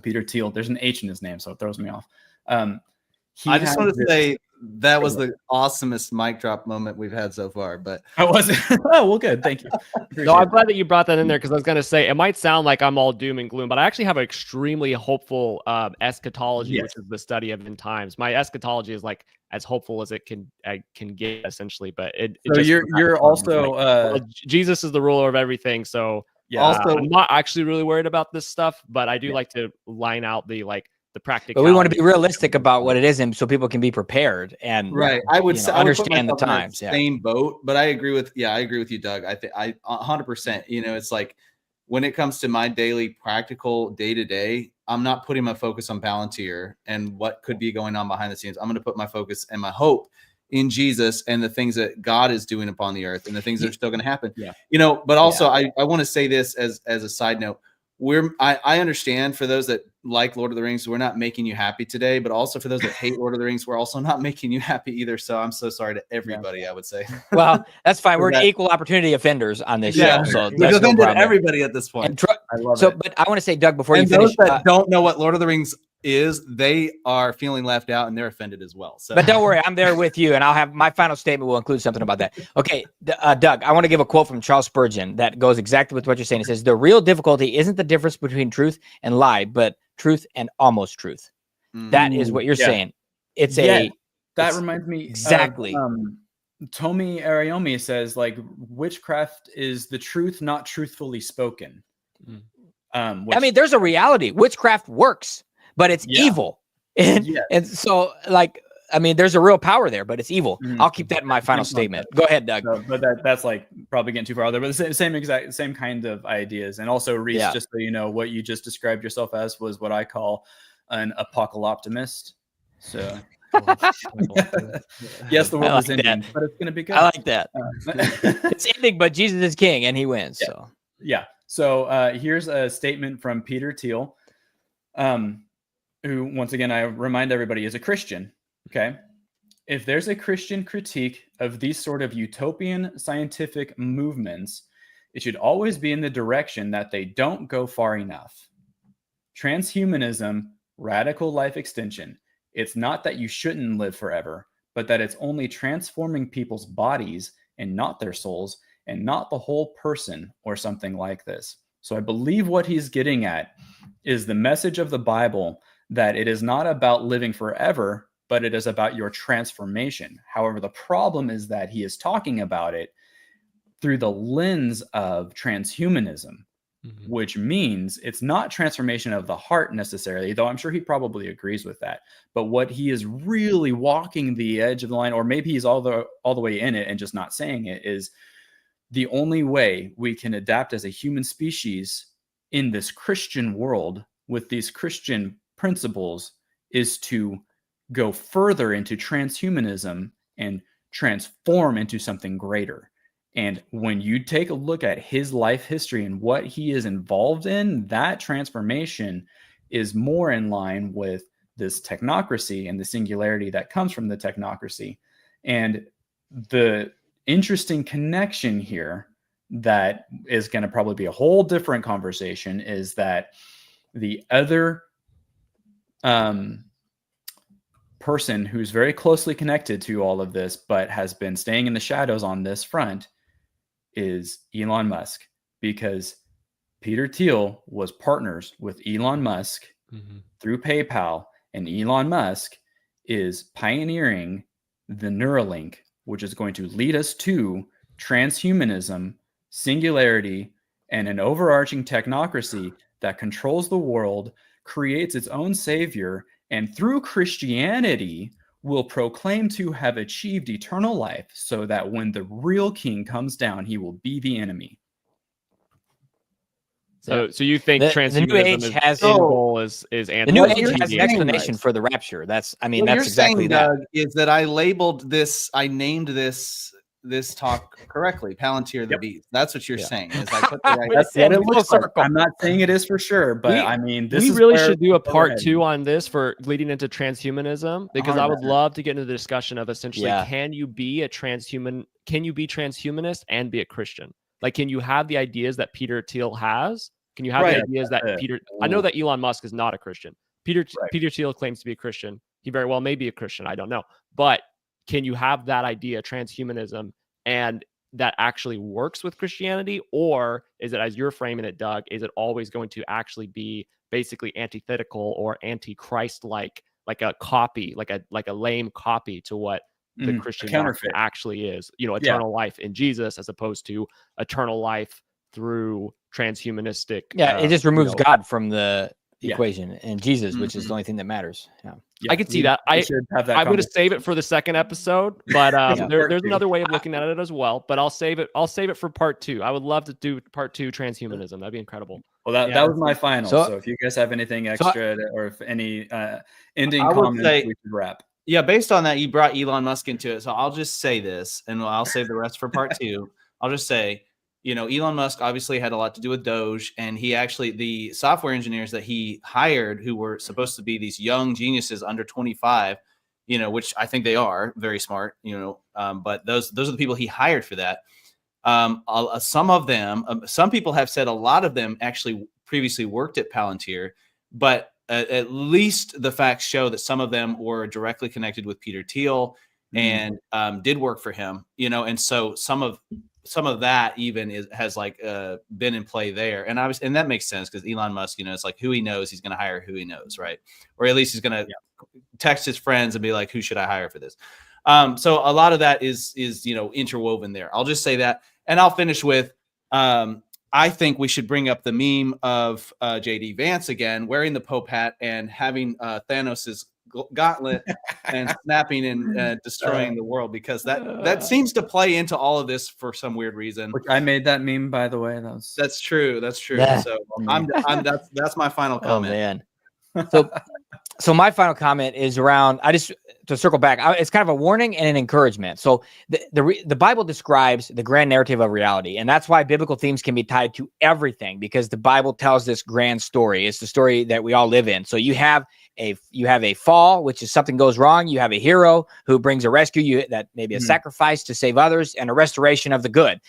S1: There's an H in his name, so it throws me off.
S2: I just want to say that was the awesomest mic drop moment we've had so far. But
S1: I wasn't. Oh, well, good. Thank you.
S3: No, I'm glad that you brought that in there, because I was going to say, it might sound like I'm all doom and gloom, but I actually have an extremely hopeful eschatology, which is the study of end times. My eschatology is like as hopeful as it can get, essentially. But
S1: so you're also
S3: well, Jesus is the ruler of everything. So also, I'm not actually really worried about this stuff, but I do like to line out the practical.
S4: But we want to be realistic about what it is, and so people can be prepared and
S2: I would
S4: understand the times.
S2: Same boat, but I agree with you, Doug. I think 100%. It's like when it comes to my daily practical day to day, I'm not putting my focus on Palantir and what could be going on behind the scenes. I'm going to put my focus and my hope in Jesus and the things that God is doing upon the earth and the things that are still going to happen. But also I want to say this as a side note. I understand for those that like Lord of the Rings, we're not making you happy today, but also for those that hate Lord of the Rings, we're also not making you happy either. So I'm so sorry to everybody, I would say.
S4: Well, that's fine. We're equal opportunity offenders on this show. So
S2: we've offended everybody at this point.
S4: I love it. But I want to say, Doug, before
S2: and
S4: you finish.
S2: Those that don't know what Lord of the Rings is they are feeling left out and they're offended as well. So,
S4: But don't worry, I'm there with you, and I'll have my final statement will include something about that. Okay, Doug, I want to give a quote from Charles Spurgeon that goes exactly with what you're saying. It says, "The real difficulty isn't the difference between truth and lie, but truth and almost truth." That is what you're saying. It's
S1: that reminds me
S4: exactly.
S1: of, Tomi Ariyomi says, like, witchcraft is the truth not truthfully spoken.
S4: I mean, there's a reality. Witchcraft works, but it's evil. And so, like, I mean, there's a real power there, but it's evil. I'll keep that in my final statement. Go ahead, Doug.
S1: But that's like probably getting too far out there. But the same kind of ideas. And also, Reese, just so you know, what you just described yourself as was what I call an apocalyptimist. So yes, the world is ending, but it's going to be good.
S4: I like that. It's ending, but Jesus is king, and he wins.
S1: So here's a statement from Peter Thiel, who, once again, I remind everybody, is a Christian. Okay. If there's a Christian critique of these sort of utopian scientific movements, it should always be in the direction that they don't go far enough. Transhumanism, radical life extension. It's not that you shouldn't live forever, but that it's only transforming people's bodies and not their souls and not the whole person or something like this. So I believe what he's getting at is the message of the Bible that it is not about living forever, but it is about your transformation. However, the problem is that he is talking about it through the lens of transhumanism, which means it's not transformation of the heart necessarily, though I'm sure he probably agrees with that. But what he is really walking the edge of the line, or maybe he's all the way in it and just not saying it, is the only way we can adapt as a human species in this Christian world with these Christian principles is to go further into transhumanism and transform into something greater. And when you take a look at his life history and what he is involved in, that transformation is more in line with this technocracy and the singularity that comes from the technocracy. And the interesting connection here that is going to probably be a whole different conversation is that the other person who's very closely connected to all of this, but has been staying in the shadows on this front, is Elon Musk, because Peter Thiel was partners with Elon Musk through PayPal, and Elon Musk is pioneering the Neuralink, which is going to lead us to transhumanism, singularity, and an overarching technocracy that controls the world, creates its own savior, and through Christianity will proclaim to have achieved eternal life, so that when the real king comes down, he will be the enemy.
S3: So you think transhumanism is anti?
S4: The New Age has an explanation for the rapture. That's exactly that.
S2: Doug, is that I labeled this, I named this talk correctly, Palantir the Beast. That's what you're saying. Is I put the right.
S1: That's what it looks like. I'm not saying it is for sure, but I mean,
S3: we really should do a part 2 on this for leading into transhumanism, because 100%. I would love to get into the discussion of essentially, can you be transhumanist and be a Christian? Like, can you have the ideas that Peter Thiel has? Can you have the ideas that Peter? I know that Elon Musk is not a Christian. Peter Thiel claims to be a Christian. He very well may be a Christian. I don't know, but can you have that idea, transhumanism, and that actually works with Christianity? Or is it, as you're framing it, Doug, is it always going to actually be basically antithetical or anti-Christ-like, like a copy, like a lame copy to what the Christian doctrine actually is? Eternal life in Jesus, as opposed to eternal life through transhumanistic.
S4: It just removes God from the equation and Jesus, which is the only thing that matters.
S3: I could see that. I'm going to save it for the second episode, but there's another way of looking at it as well. But I'll save it for part 2. I would love to do part 2 transhumanism. That'd be incredible.
S1: Well, that was my final. So if you guys have anything extra or if any ending comments, we should wrap.
S2: Yeah, based on that, you brought Elon Musk into it. So I'll just say this, and I'll save the rest for part 2. I'll just say, Elon Musk obviously had a lot to do with Doge, and he actually, the software engineers that he hired, who were supposed to be these young geniuses under 25, which I think they are very smart, but those are the people he hired for that. Some of them, some people have said a lot of them actually previously worked at Palantir, but at least the facts show that some of them were directly connected with Peter Thiel and did work for him, you know, and so some of that even has like been in play there, and that makes sense because Elon Musk, you know, it's like who he knows, he's going to hire who he knows, right? Or at least he's going to text his friends and be like, who should I hire for this? So a lot of that is you know, interwoven there. I'll just say that, and I'll finish with I think we should bring up the meme of JD Vance again wearing the Pope hat and having Thanos's gauntlet and snapping and destroying the world, because that seems to play into all of this for some weird reason.
S1: Which I made that meme, by the way.
S2: That's true.
S4: Yeah.
S2: So that's my final comment.
S4: Oh man. So my final comment is around, to circle back, it's kind of a warning and an encouragement. So the Bible describes the grand narrative of reality, and that's why biblical themes can be tied to everything, because the Bible tells this grand story. It's the story that we all live in. So you have a fall, which is something goes wrong. You have a hero who brings a rescue, that maybe a sacrifice to save others, and a restoration of the good.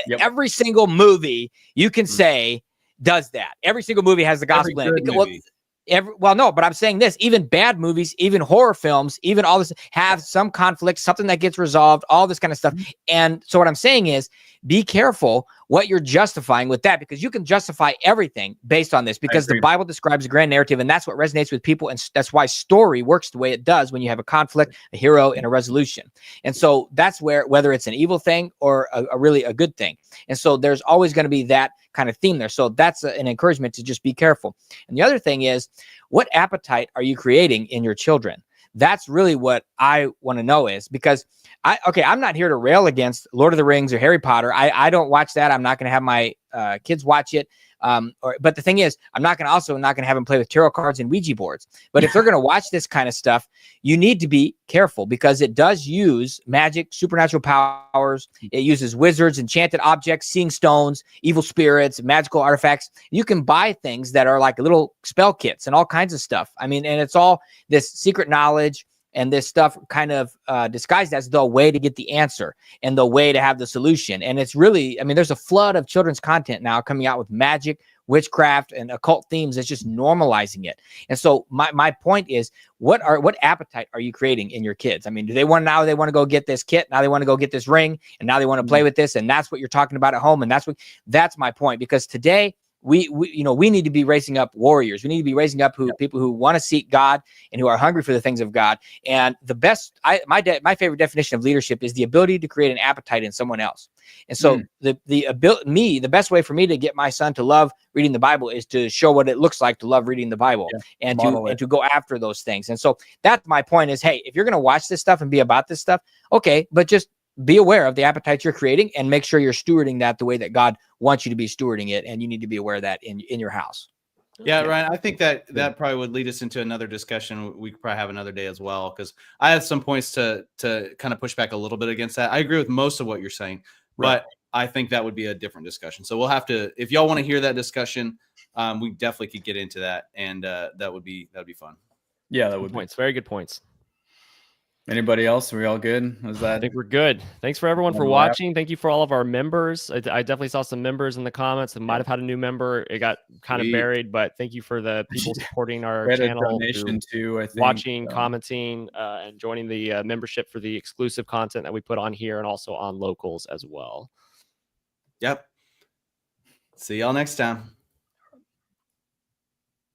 S4: Yep. Every single movie you can say does that. Every single movie has the gospel in it. Well, no, but I'm saying this, even bad movies, even horror films, even all this have some conflict, something that gets resolved, all this kind of stuff. And so what I'm saying is, be careful what you're justifying with that, because you can justify everything based on this, because the Bible describes a grand narrative, and that's what resonates with people. And that's why story works the way it does when you have a conflict, a hero, and a resolution. And so that's where, whether it's an evil thing or a really a good thing. And so there's always going to be that kind of theme there. So that's an encouragement to just be careful. And the other thing is, what appetite are you creating in your children? That's really what I want to know, is because I'm not here to rail against Lord of the Rings or Harry Potter. I don't watch that. I'm not going to have my kids watch it. But the thing is, I'm not going to have them play with tarot cards and Ouija boards. But if they're going to watch this kind of stuff, you need to be careful, because it does use magic, supernatural powers. It uses wizards, enchanted objects, seeing stones, evil spirits, magical artifacts. You can buy things that are like little spell kits and all kinds of stuff. I mean, and it's all this secret knowledge and this stuff kind of disguised as the way to get the answer and the way to have the solution. And it's really, I mean, there's a flood of children's content now coming out with magic, witchcraft, and occult themes that's just normalizing it. And so my point is, what appetite are you creating in your kids? I mean, they want to go get this kit, now they want to go get this ring, and now they want to play with this, and that's what you're talking about at home. And that's my point, because today we need to be raising up warriors. We need to be raising up people who want to seek God and who are hungry for the things of God. And the best, my favorite definition of leadership is the ability to create an appetite in someone else. And so the best way for me to get my son to love reading the Bible is to show what it looks like to love reading the Bible, and to go after those things. And so that's my point is, hey, if you're going to watch this stuff and be about this stuff, okay, but just be aware of the appetites you're creating and make sure you're stewarding that the way that God wants you to be stewarding it. And you need to be aware of that in your house.
S2: Yeah, Ryan, I think that probably would lead us into another discussion. We could probably have another day as well, because I have some points to kind of push back a little bit against that. I agree with most of what you're saying, but I think that would be a different discussion. So we'll have to, if y'all want to hear that discussion, we definitely could get into that, and that would be fun.
S1: Yeah, that would
S3: be very good points.
S1: Anybody else? Are we all good?
S3: I think we're good. Thanks for everyone for watching. Thank you for all of our members. I definitely saw some members in the comments that might have had a new member. It got kind of buried, but thank you for the people supporting our channel,
S1: too, I think.
S3: Watching, commenting, and joining the membership for the exclusive content that we put on here and also on locals as well.
S2: Yep. See y'all next time.